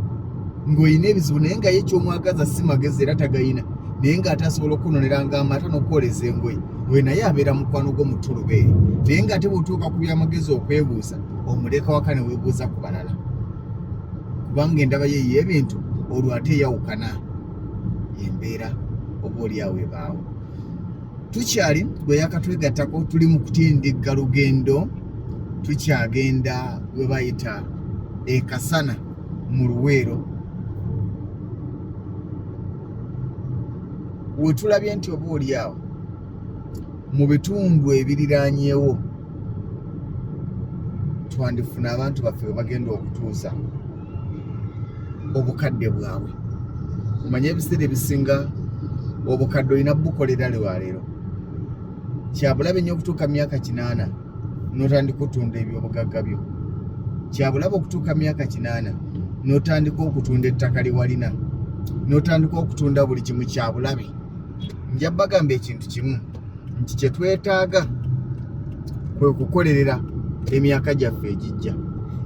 ng'olina ebizibu naye nga ye ky'omwagaza si magezi era tagayina, naye ng'ate asobola okukunoneranga amata n'okwoleza engoye, we naye abeera mukwano gwo mutulubeere. Naye ng'ate bw'otuuka ku byamagezi okwebuuza omuleka waka ne weebuuza ku balala, kubanga endaba ye y'ebintu olwo ate eyawukana embeera oba oliawo ebaawo. Tukyali gwe yakatwegattako, tuli mu kutindigga lugendo, tukyagenda we bayita Kasana mu Luweero. We tulabye nti oba oliawo mu bitundu ebiriraanyeewo twandifuna abantu baffe we bagenda okutuuza obukadde bwabwe. Omanye ebiseera ebisinga obukadde olina bukolera lwaleero, kyabulabe nnyo okutuuka myaka 8 n'otandika okutunda ebyobugagga byo. Kyabulabe okutuuka myaka 8 n'otandika okutunda ettaka lye walina, n'otandika okutunda buli kimu. Kyabulabe nja bagamba ekintu kimu nti kye twetaaga kwe kukolerera emyaka gyaffe egijja.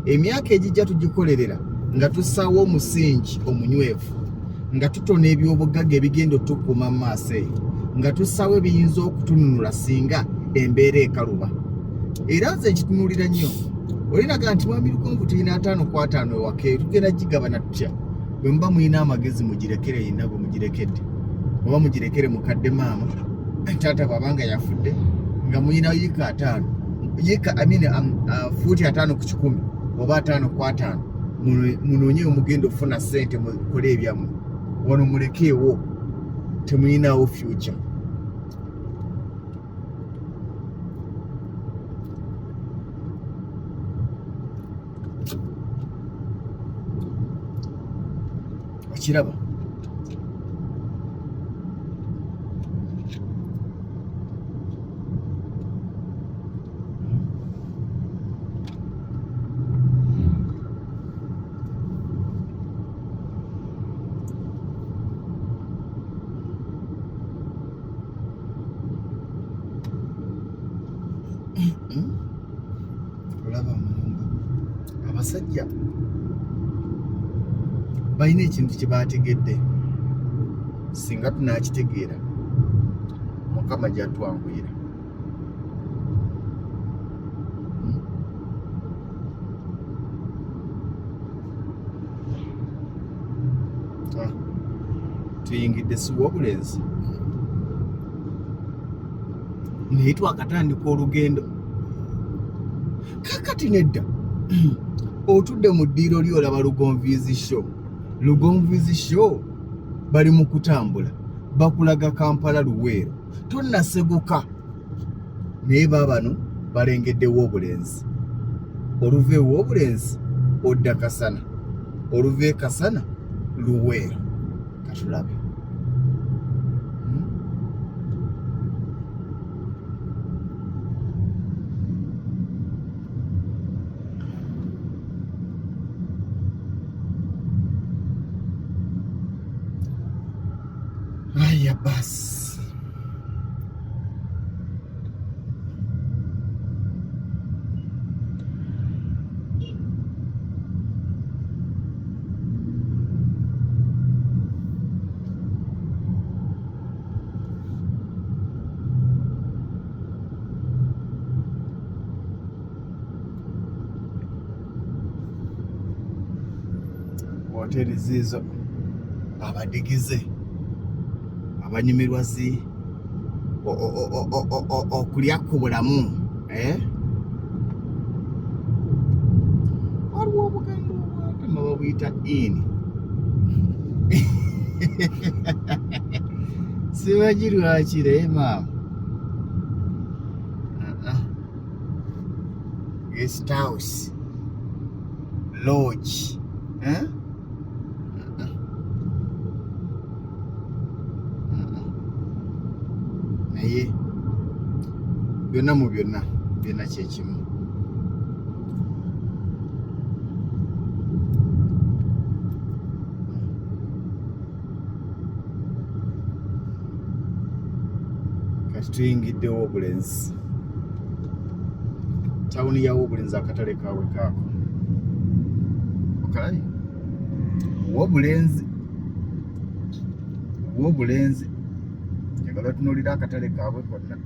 Emyaka egijja tugikolerera nga tussaawo omusingi omunywevu, nga tutona ebyobugagga ebigenda otukuuma mu maaso eyo, nga tussaawo ebiyinza okutununula singa embeera ekaluba. Era nze nkitunuulira nnyo, olinaga nti mwami Lugonvu tulina 5 ku 5 ewaka, tugenda gigabana tutya? Bwe muba mulina amagezi mugirekere yenna bwe mugirekedde, oba mugirekere mukadde maama taata babanga yafudde nga muyina yika 5 fuuti 5 ku 10 oba 5 ku 5, munoonye omugenda ofuna ssente mukole ebyammwe. Wano mulekeewo, temuyinaawo future. Okiraba abasajja balina ekintu kye baategedde singa tunaakitegeera Mukama gy'atwanguyira. Tuyingidde si w'obulenzi naye twakatandika olugendo kakati nedda otudde mu ddiiro lyo olaba Lugonviizi show. Lugonviizi show bali mu kutambula bakulaga Kampala Luweero tonnaseguka naye baabano balengeddewo obulenzi. Oluva ew'obulenzi odda Kasana, oluva e Kasana Luweero. Katulabe. Haya basi. Hoteli zizo abadigize abanyumirwa okulya ku bulamu waliwo obugendo obwatema babuyita ini sibagirwakire maama guest house lodge naye byonna mu byonna byonna kyekimu. Kati tuyingiddewo obulenzi tawuni yawo obulenzi akatale kaabwe kaako okalabi w'obulenzi njagala tunuulira akatale kaabwe konna.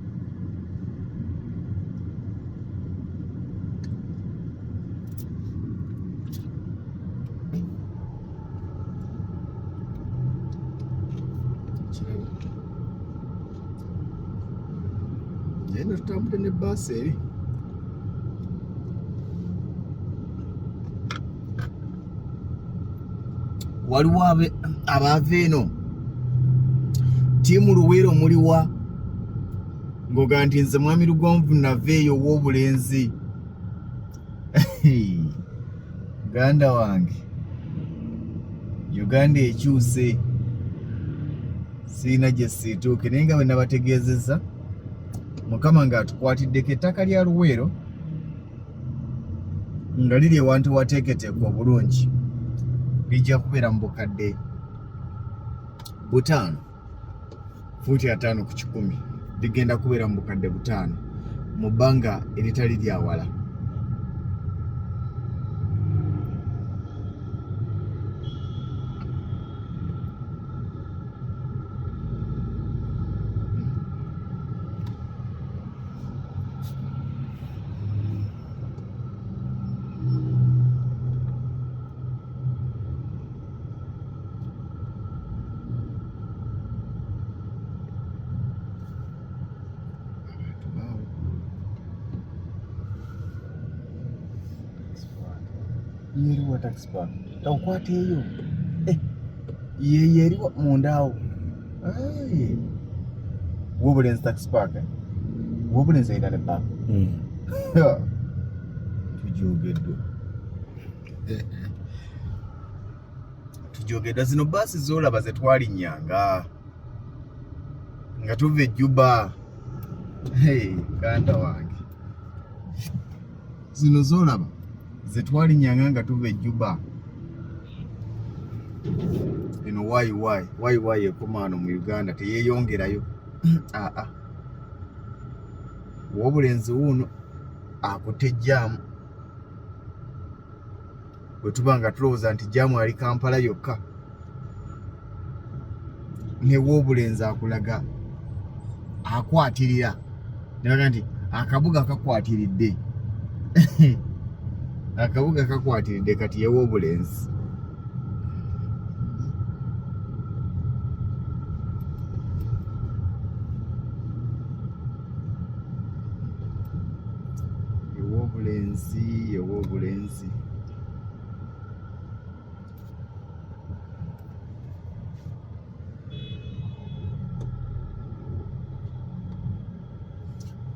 naye natutambudde ne bbaasi eri waliwo abaava eno tiimu Luweero muliwa ng'oga nti nze mwami Lugonvu naveeyo w'obulenzi. Uganda wange Uganda ekyuse siina gye siituuke naye nga bwe nabategeezezza Mukama ng'atukwatiddeko ettaka lya Luweero nga liri ewantu wateeketeeka obulungi lijja kubeera mu bukadde 5 fuuti 5 ku 100 ligenda kubeera mu bukadde 5 mu bbanga eritali lyawala. Yeriwa taxi park taukwata eyo yeriwa mundaawo w'obulenzi taxi park w'obulenzi ayina ne park tujogeddwa zino baasi z'olaba ze twalinnyanga nga tuva e Juba. Ganda wange zino z'olaba ze twalinyanga nga tuva e Juba. Eno wayi ekoma wano mu Uganda teyeeyongerayo. W'obulenzi wuuno akutejjaamu bwe tuba nga tulowooza nti jaamu ali Kampala yokka ne w'obulenzi akulaga akwatirira naga nti akabuga kakwatiridde akabuga kakwatiridde kati ye w'obulenzi ye w'obulenzi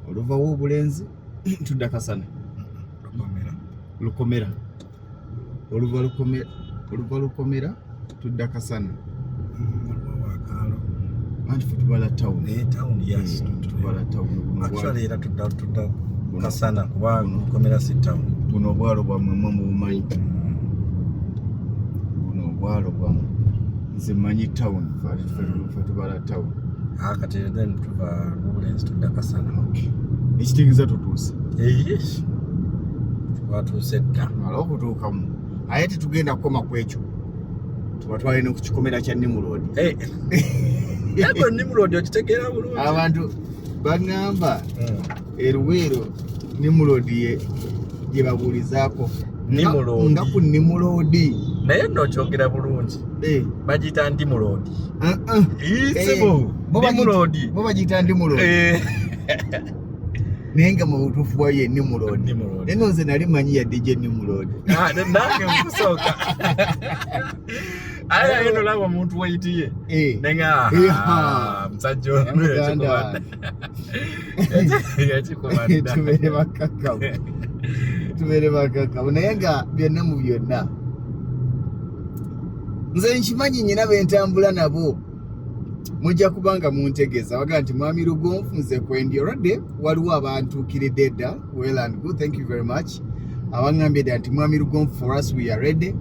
oluva w'obulenzi tudda Kasana Lukomera oluva Lukomera tudda Kasana anti futubala town yes futubala town actually era tudda Kasana kuba Lukomera si town buno obwalo bwammwe mu bumanyi buno obwalo bwammwe nze manyi town futubala town kati then tuva Lubulenzi tudda Kasana ekitegeeza tutuuse yes twatuuse dda ala okutuukamu aye tetugenda kukoma ku ekyo tuba twalina ku kikomera kya Nimurodi yego Nimurodi okitegeera bulungi abantu baŋŋamba Luweero Nimurodi gye babuulizaako nga ku Nimurodi naye nno okyogera bulungi bagiyita Ndimurodi Nimurodi bo bagiyita Ndimurodi naye nga mu butuufu bwayo Nimurodi neno nze nali manyi yadde gye Nimurodi nange nkusooka aya eno laba omuntu weyitiye nenga musajja ono yakikuwadda tubeere bakakabu naye nga byonna mu byonna nze nkimanyi nyina bentambula nabo mujja kubanga muntegeeza waga nti mwami Lugonvu nze kwendyorodde waliwo abantuukiridde dda well and good thank you very much abaŋŋambye dda nti mwami Lugonvu for us we are ready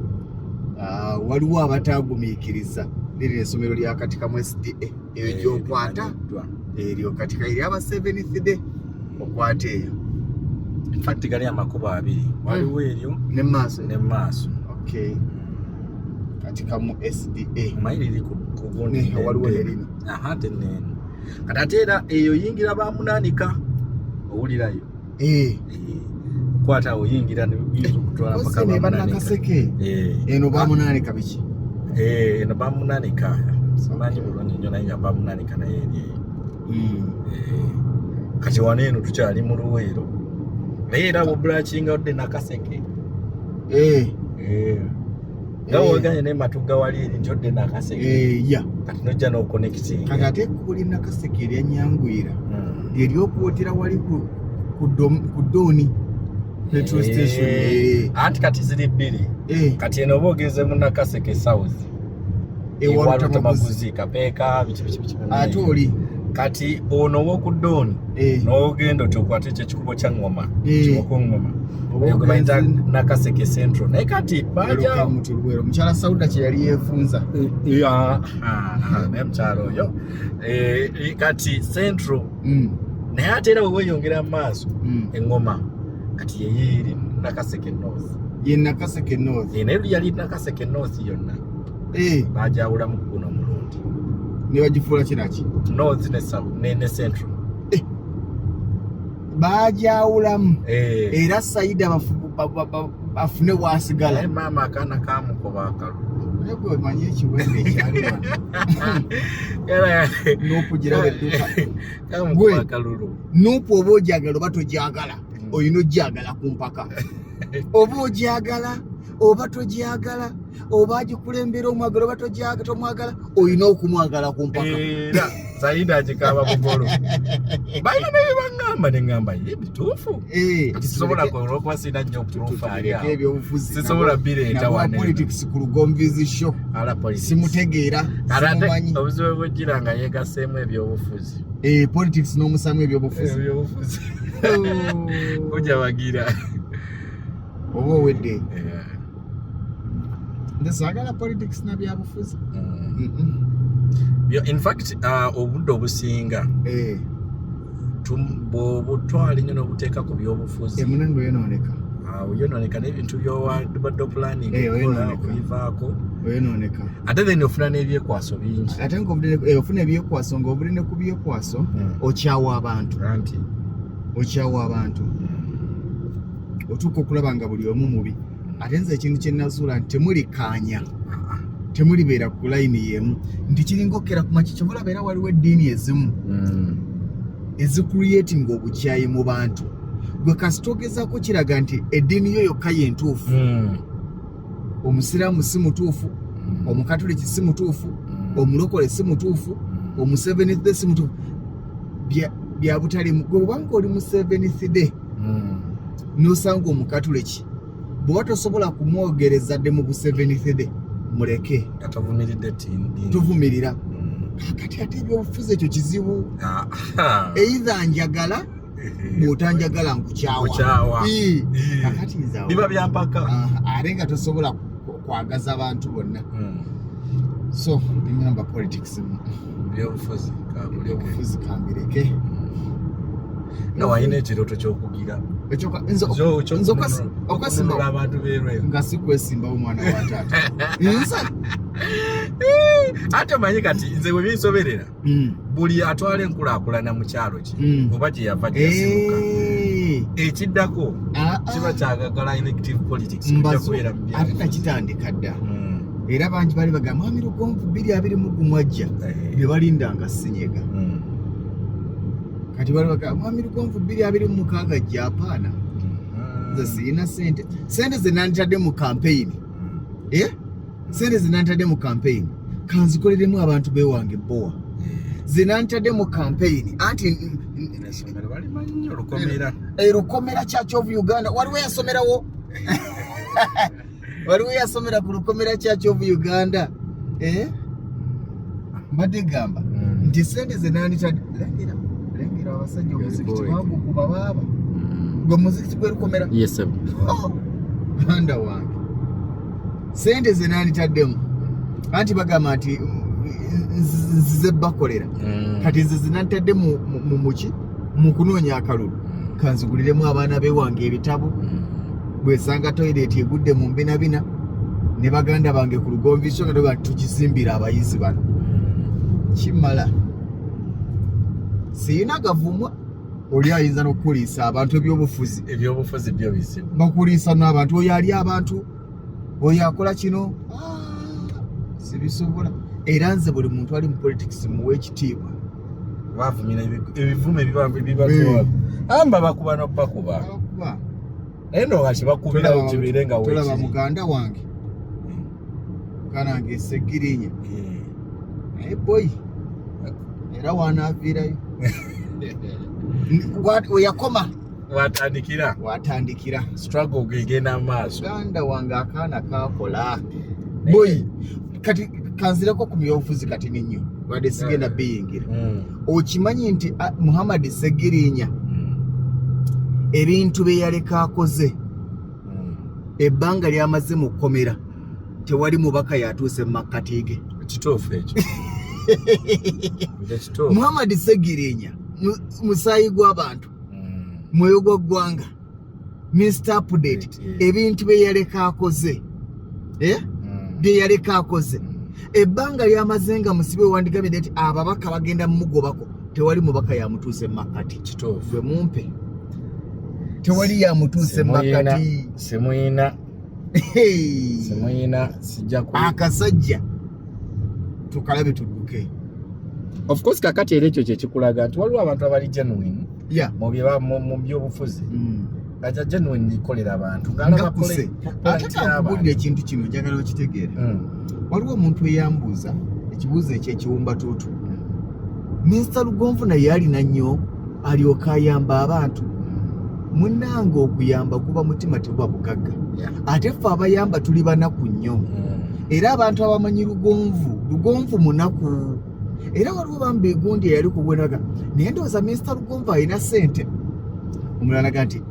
waliwo abataagumiikiriza liri essomero lya Katikamu SDA eyo gy'okwata eryo katika eri aba 7th day okwata eyo infact gali amakubo abiri waliwo eryo ne maaso okay Katikamu SDA mayiriri ku gundi waliwo nerino teneno kati ate era eyo yingira bamunaanika owulirayo kwata oyingira nebiyinza okutwala mpaka bamunaanika eno bamunaanika biki eno bamunaanika simanyi bulungi nnyo naye nga bamunaanika naye eryeyo kati wano eno tukyali mu Luweero naye era bwobulakinga odde Nakaseke nga woganye ne Matuga wali eri nti odde Nakaseke kati nojja n'okonekitinga kati ate ekkuli Nakaseke erya Nyangwira lyeryokuwotera wali ku Doni petrol station anti kati ziri bbiri kati eno oba ogeze mu Nakaseke South ewalutamaguzi kapeeka biki ate oli kati ono w'oku Doni n'ogenda otyоkwata ekyo ekikubo kya Ngoma kiboko Ngoma oyo bayita Nakaseke Central naye kati baja Luweero mukyala Sauda kye yali yeefunza naye mukyala oyo kati Central naye ate era weweyongera mu maaso Engoma kati yeyeri Nakaseke North ye Nakaseke North naye yali Nakaseke North yonna bajawulamu guno omulundi ne bagifuula kinaki North ne South ne Central bajawulamu era Saida bafune bwasigala maama akaana kamukoba akalulu ego manyi ekiwembe ekyali wano n'okugira bedduka kamukoba akalulu nupu oba ogyagala oba togyagala oyina ogyagala ku mpaka oba ogyagala oba togyagala oba agikulembera omwagala oba tomwagala oyina okumwagala ku mpaka era Saida agikaaba bugolo balina nebyo baŋŋamba ne ŋŋamba ye bituufu sisobola olwokuba sirina nnyo ebyobufuzi sisobola bireeta wane politics ku Lugonvizi show simutegeera simumanyi obuzibu bwejjira nga yeegaseemu ebyobufuzi politics n'omusamu ebyobufuzi ojja bagira oba owedde nze saagala politics na byabufuzi in fact obudde obusinga bw'obutwala nnyo n'obuteeka ku byobufuzi emunango yonooneka Oyononeka n'ebintu by'obadde planning okubivaako. Oyononeka. Ate then ofuna n'ebyekwaso bingi. Ate ng'ofuna ebyekwaso ng'obuli ne ku byekwaso okyawa abantu. Okyawa abantu. Otuuka okulaba nga buli omu mubi. Ate nze ekintu kye nazuula nti temulikaanya. Temulibeera ku layini y'emu. Nti kiringa okera ku makikyo mulaba era waliwo eddiini ezimu. Ezicreating obukyayi mu bantu. Gwe kasita ogezaako kiraga nti eddiini yo yokka y'entuufu. Omusiraamu si mutuufu, omukatoliki si mutuufu, omulokole si mutuufu, omuseventh day si mutuufu. Bya butali gwe bwanga oli mu seventh day n'osanga omukatoliki bw'oba tosobola kumwogereza dde mu bu seventh day muleke. Tuvumirira. Kakati ate ebyobufuzi ekyo kizibu. Either njagala bw'otanjagala nkukyawa. Kakati nzaawo biba byampaka. Ate nga tosobola kwagaza abantu bonna. So ngamba politics byobufuzi kambireke. Wayina ekirooto ky'okugira okwesimba abantu beerwe nga si kwesimbawo mwana wa taata. Ate manyi kati nze bwe binsoberera buli atwala enkulaakulana mu kyalo kye oba gye yava gye yasibuka ekiddako kiba kyagagala elective politics kubeera mu ate nakitandika dda. Era bangi bali bagamba Mwami Lugonvu 221 mwajja ne balindanga Senyega. Kati bali bagamba Mwami Lugonvu 226 Japaana. Nze sirina sente ze nantadde mu campaign. Sente ze nantadde mu campaign kanzikoleremu abantu bewange boa. Ze nantadde mu campaign anti Lukomera Church of Uganda waliwo yasomerawo. Waliwo yasomera ku Lukomera Church of Uganda. Mbadde gamba nti sente ze nantadde lengera abasajja omuzikiti bagukuba baaba. Gwe muzikiti gwe Lukomera. Yes sir. Ganda wange. Sente ze nantademu anti bagamba nti nzize bakolera. Kati nze zinantadde mu muki mu kunoonya akalulu kanziguliremu abaana bewange ebitabo. Bwesanga toilet egudde mu mbinabina ne baganda bange ku Lugonviso nga toba tukizimbira abayizi bano. Kimala siyina gavumwa oli ayinza n'okuliisa abantu ebyobufuzi byo bisibu bakuliisa n'abantu oyo ali abantu oyo akola kino sibisobola. Era nze buli muntu ali mu politics muwe ekitiibwa. Bavumira ebivume biba amba bakuba n'okubakuba eno nga kibakubira okibire nga weeki. Tolaba muganda wange kanange Segirinya boy era wanaaviirayo weyakoma watandikira struggle gegenda maaso. Muganda wange akaana kakola boy kati kanzireko ku byobufuzi kati ninyo wadde sigenda biyingira. Okimanyi nti Muhammad Segirinya ebintu bye yaleka akoze ebbanga lyamaze mu kkomera tewali mubaka yatuuse mu makkati ge. Kituufu ekyo. Muhammad Segirinya musaayi gw'abantu mwoyo gwa ggwanga Mr. Update ebintu bye yaleka akoze bye yaleka akoze ebbanga lyamaze nga musibe wandigamide nti ababaka bagenda mumugobako tewali mubaka yamutuuse mu makkati. Kituufu. Gwe mumpe tewali yamutuuse mu makkati. Semuyina sijja ku akasajja tukalabe tudduke. Of course kakati era ekyo kyekikulaga nti waliwo abantu abali genuine mu byobufuzi nga genuine ikolera abantu ngakuse. Ate kakubulira ekintu kino njagala okitegeera. Waliwo omuntu eyambuuza ekibuuzo ekyekiwumba tuutu. Mr. Lugonvu naye alina nnyo alyoka ayamba abantu. Munnange okuyamba kuba mutima tegwa bugagga. Ate ffe abayamba tuli banaku nnyo. Era abantu abamanyi Lugonvu munaku. Era waliwo bambi egundi eyali kubwenaga naye ndowooza Mr. Lugonvu alina ssente. Omulala naga nti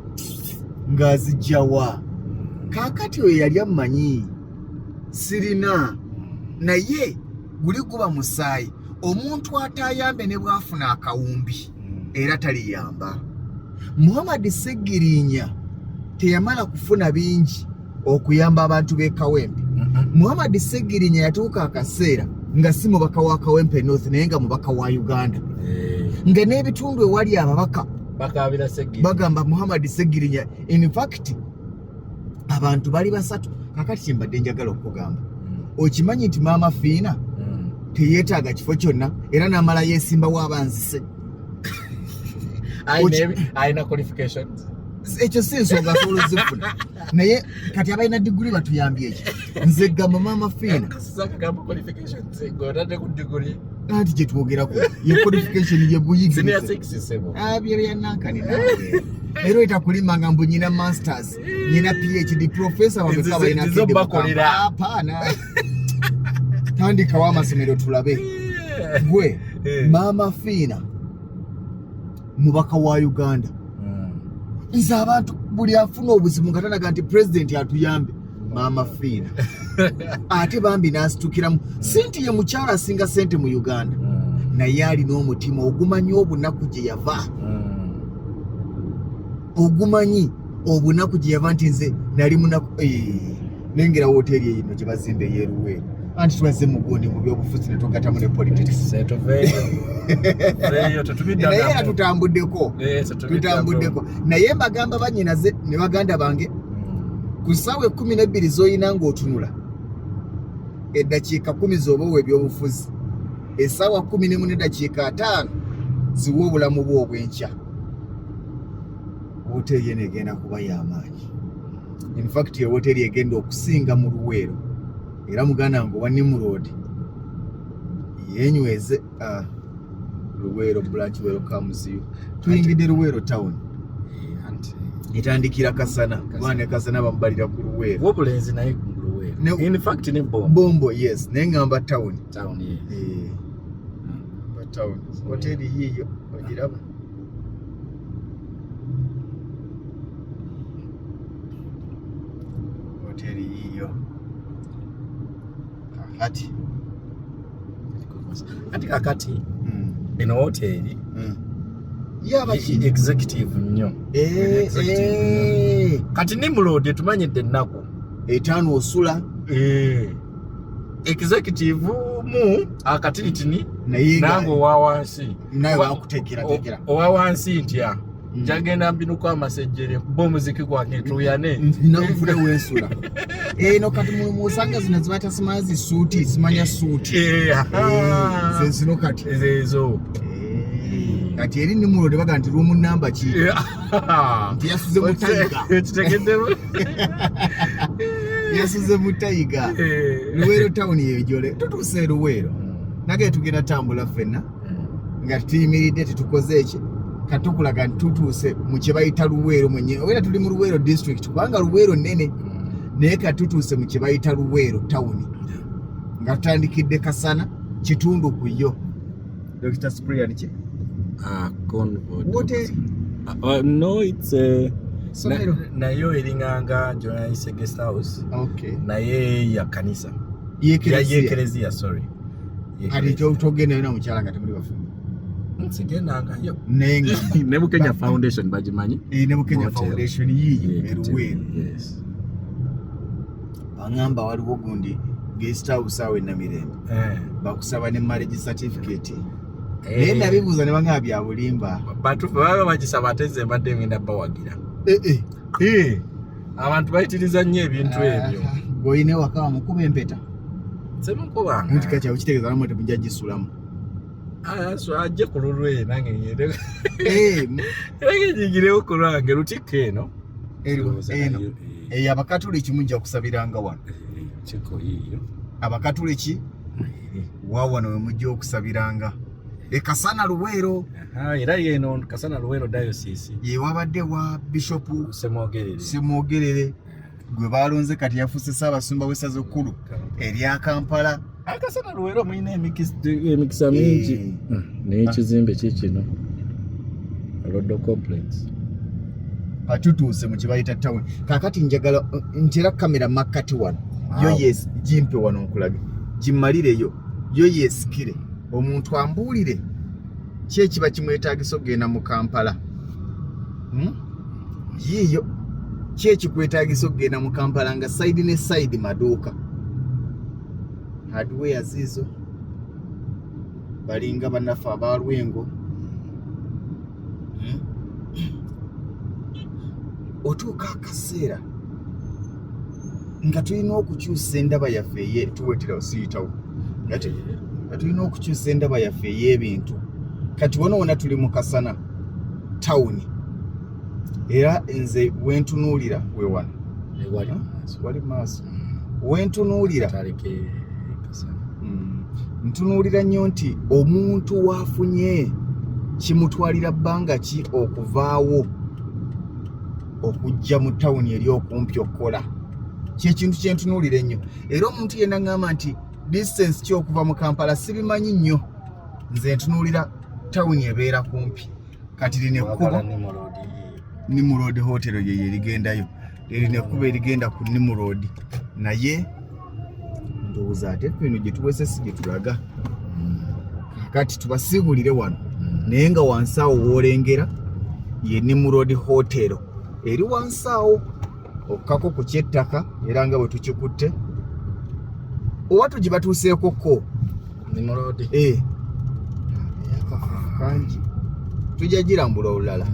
ng'azijjawa. Kaakati oyo yali amumanyi sirina naye guli guba musaayi. Omuntu atayambe ne bwafuna akawumbi era taliyamba. Muhammad Segirinya teyamala kufuna bingi okuyamba abantu b'e Kawempe. Muhammad Segirinya yatuuka akaseera nga si mubaka wa Kawempe North naye nga mubaka wa Uganda. Nga n'ebitundu ewali ababaka bakabira Segirinya bagamba Muhammad Segirinya. In fact abantu bali basatu. Kakati kimbadde njagala okugamba. Okimanyi nti Maama Fiina teyeetaaga kifo kyonna era n'amala yeesimbawo abanzise. Aina qualifications. Ekyo si nsonga asobola zifuna. Naye kati abalina diguli batuyambye eki. Nze gamba Maama Fiina. Gamba qualifications. Ng'otadde ku diguli. Anti gye twogerako. Ye qualification ye buyigirize. Senior 67. Bye byanankani naawe. Ero etakulimanga mbu nyina masters, nyina PhD, professor wabeka balina kide bakolera. Hapana. Tandika wa amasomero tulabe. Gwe Maama Fiina mubaka wa Uganda. Nze abantu buli afuna obuzibu nga tanaga nti president atuyambe. Maama Fiina ate bambi n'asitukiramu. Sinti ye mukyala asinga sente mu Uganda naye alina omutima ogumanyi obunaku gye yava. Ogumanyi obunaku gye yava nti nze nali munaku nengera hoteli eyino gye bazimba ey'e Luweero. Anti twazze mu gundi mu byobufuzi ne tugatamu ne politics. Naye tutambuddeko. Naye mbagamba bannyinaze ne baganda bange ku ssaawa 12 z'olina ng'otunula eddakiika 10 z'oba ebyobufuzi, essaawa 11 n'eddakiika 5 ziwa obulamu bwo obw'enkya. Hoteli eno egenda kuba y'amaanyi. In fact hoteli egenda okusinga mu Luweero era muganda wange wa Nimrod yenyweze Luweero branch welcomes you. Tuyingidde Luweero town. Itandikira Kasana. Bwana Kasana bamubalira ku Luweero. Wobulenzi naye ku Luweero. In fact ne Bombo yes. Nengamba town. Town yes. Town. Hoteli hiyo ogiraba. Hoteli hiyo. Kakati eno hoteli yaba executive nnyo. Kati Nimrod tumanyidde ennaku 5 osula executive mu akatiritini nange owa wansi naye wakuteekera owa wansi ntya njagenda mbinuko amasejjere bomuziki gwange tuyane navule wensula no kati musanga zino zibata simazi suuti simanya suuti zino kati ezo kati eri Nimrod baga nti room number ki nti yasuze mutayiga kitegeddewo yasuze mutayiga Luweero town yejole tutuse Luweero nage tugenda tambula fenna nga tuyimiridde tetukoze eki katukulaga ntutuse mu kye bayita Luweero mwenye wera tuli mu Luweero district kubanga Luweero nene naye katutuse mu kye bayita Luweero town nga tutandikidde Kasana kitundu ku yo. Dr. Sprian ki convert. What is no, it's nayo eringanga journalist guest house. Okay. Naye ya kanisa. Ye eklezia sorry. Ali togenda ina mukyala nga temuli bafu. Nsigenanga yo. Nenga. Nebu Kenya Foundation bajimanyi. Nebu Kenya Foundation yiyo Luweero. Yes. Bangamba waliwo gundi guest house awe na Mirembe. Bakusaba ne marriage certificate. Nenda bibuza ne banga bya bulimba. Batufe baba bagisaba teze mbadde ngenda bawagira. Abantu bayitiriza nnyo ebintu ebyo. Goyine wakawa mukuba empeta. Semukubanga. Nti kati ukitegeeza namu tebujja gisulamu. So ajje ku lulwe nange ngende. Nange njigirewo ku lwange lutike eno. Eno. Abakatuliki mujja kusabiranga wano. Kiko yiyo. Abakatuliki wawano we mujja okusabiranga. Kasana Luweero. Era yeno Kasana Luweero diocese. Ye wabadde wa Bishop Semwogerere. Gwe balonze kati yafuse Ssaabasumba w'essaza ekkulu erya Kampala. Kasana Luweero mulina emikisa mingi. N'ekizimbe kikino. Rodo complex. Atutuuse mu kibayita town. Kakati njagala ntera kamera makkati wano. Yo yes jimpe wano nkulabe. Jimmalireyo. Yo yes kire. Omuntu ambuulire ki ekiba kimwetaagisa okugenda mu Kampala. Yiyo Chechi kwetaagisa okugenda mu Kampala nga side ne side maduuka. Hardware zizo. Balinga bannaffe aba Lwengo. Otuuka akaseera nga tulina okukyusa endaba yaffe tuwetera osiyitawo. Nga tulina okukyusa endaba yaffe ey'ebintu. Kati wona tuli mu Kasana town. Era nze wentunuulira we wano. Wali maaso. Wentunuulira. Ntunuulira nnyo nti omuntu waafunye kimutwalira bbanga ki okuvaawo okujja mu tawuni eri okumpi okukola. Ky'ekintu kye ntunuulira ennyo. Era omuntu yenna ngamba nti distance ki okuva mu Kampala sibimanyi nnyo. Nze ntunuulira tawuni ebeera kumpi. Kati lino ekkubo Nimrod Hotel ye erigendayo. Lino ekkubo erigenda ku Nimrod. Naye ndowooza ate bino gye tuwese si gye tulaga. Kati tubasiibulire wano. Naye nga wansi awo woolengera ye Nimrod Hotel. Eri wansi awo okkako ku kyettaka era nga bwe tukikutte. Owatu gye batuuseeko ko Nimrod. Kanji. Tujja girambula olulala.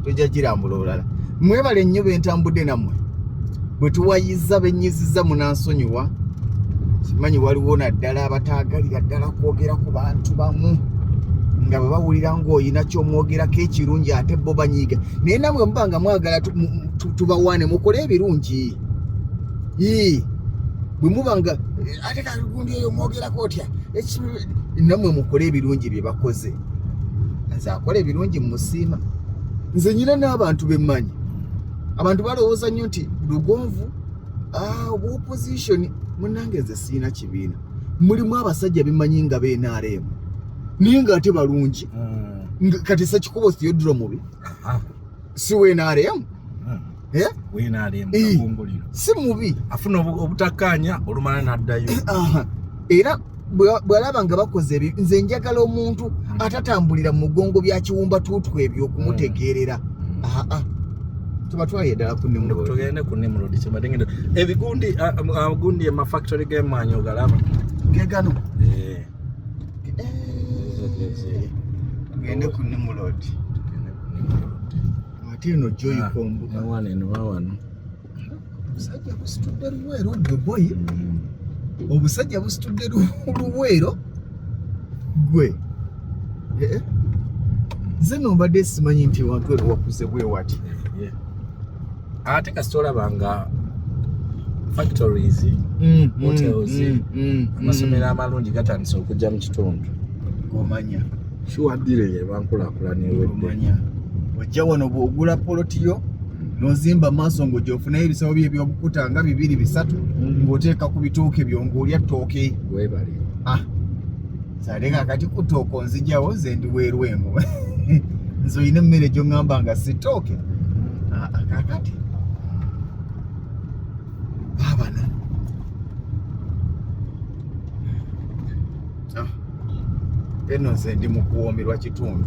Tujja girambula olulala. Mwebale nnyo bentambudde nammwe. Bwe tuwayizza bennyizizza munansonyiwa. Simanyi waliwo naddala abataagalira ddala kwogera ku bantu bamu. Nga bwe bawulira ng'oyina ky'omwogerako ekirungi ate bo banyiiga. Naye namwe mubanga mwagala tubawaane mukole ebirungi. Bwe mubanga ate kagundi eyo mwogerako otya namwe mukole ebirungi bye bakoze. Nze akola ebirungi musiima. Nze nyina n'abantu bemmanyi. Abantu balowooza nnyo nti lugonvu opposition munnange nze siina kibiina. Mulimu abasajja bemmanyi nga b'NRM. Naye ng'ate balungi. Kati Ssekikubo Theodore mubi. Si w'NRM? w'NRM kabunguliro. Si mubi. Afuna obutakkaanya olumala n'addayo. Era bw'alaba nga bakoze ebyo nze njagala omuntu atatambulira mu mugongo bya kiwumba tuutu ebyo okumutegeerera. Tubatwaye ddala ku Nimrod. Tugende ku Nimrod kimadengendo. Ebigundi gundi amafactory g'emmanyi ogalaba. Gegano. Tugende ku Nimrod. Ate eno Joy Kombuka. Wano. Omusajja busitudde Luweero gwe boy. Obusajja busitudde Luweero gwe. Nze nombadde simanyi nti wantu eno wakuze bwe wati. Ate kasita olabanga factories, hotels, amasomero amalungi gatandise okujja mu kitundu. Omanya. Shuwadire bankulaakulana ewedde. Ojja wano bw'ogula polotiyo n'ozimba maaso ng'ogyofunayo ebisabo bye ebyobukuta nga 2-3 ng'oteeka ku bituuke byo ng'olya ttooke. Weebale. Sade kakati ku ttooke nzigyawo nze ndi Lwengo. Nze olina emmere gy'oŋŋamba nga si ttooke. Kakati babana eno nze ndi mu kuwoomerwa kitundu.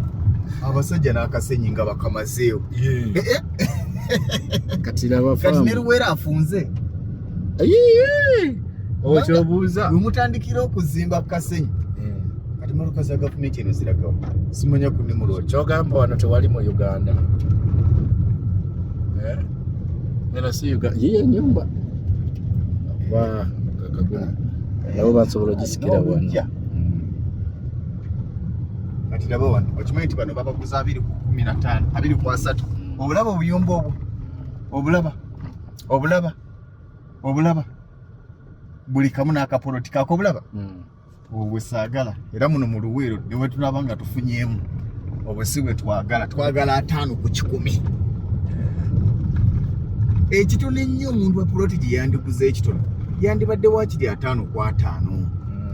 Abasajja n'akasenyi nga bakamazeewo. Kati ne Luweero afunze. Okyobuuza. Bwe mutandikira okuzimba ku kasenyi. Kati motoka za gavumenti eno ziragawo. Simanya ku Nimrod. Kyogamba wano tewali mu Uganda. Eno si Uganda. Yiyo nyumba. Kakaguna. Nabo basobola ogisikira wano. Kati laba wano. Okimanyi nti bano babaguza 215, 230. Obulaba obuyumba obwo. Obulaba. Buli kamu n'akapoloti kako obulaba. Obwe saagala. Era muno mu Luweero ne we tulaba nga tufunyeemu. Obwe si bwe twagala. Twagala 5 ku 10. Ekitono ennyo omuntu wa poloti gye yandiguza ekitono. Yandibadde waakiri 5 ku 5.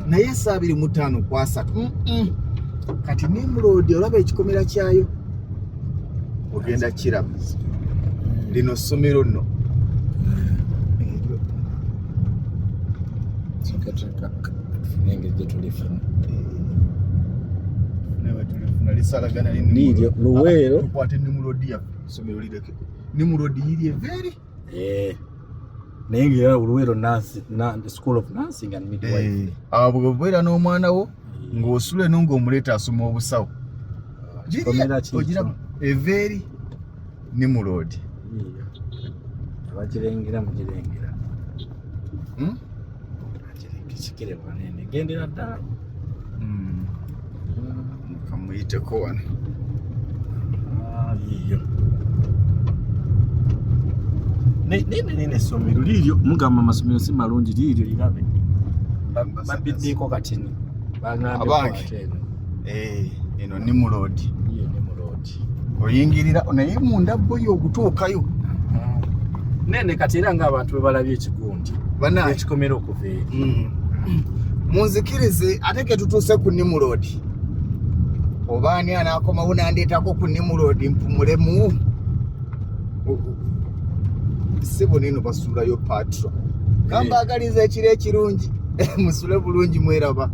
Naye 25 ku 3. Kati Nimrod olaba ekikomera kyayo. Ogenda kiraba. Lino ssomero nno. Luweero tukwate Nimrod ya ssomero lireke. Nimrod yiri everi Naye Luweero School of Nursing and Midwifery. Abo bwera n'omwana wo ng'osula eno ng'omuleeta asoma obusawo. Ogira everi ni mu road. Abakirengera mugirengera. Kikire banene gendera ddala. Kamuyiteko wano. Iyo. Nene somero liryo mugamba amasomero si malungi liryo lirabe. Babiddeko katini. Abange. Eno ni mu road. Iyo ni mu road. Oyingirira naye munda boyo okutuukayo. Nene kati era ng'abantu bebalabye ekigundi. Banaye ekikomera okuva eri. Munzikirize ate ke tutuuse ku Nimu Road. Oba ani anaakomawo n'andeetako ku Nimu Road mpumulemu. Sebo neno basuulayo patro. Kambaagaliza ekiro ekirungi musule bulungi mweraba.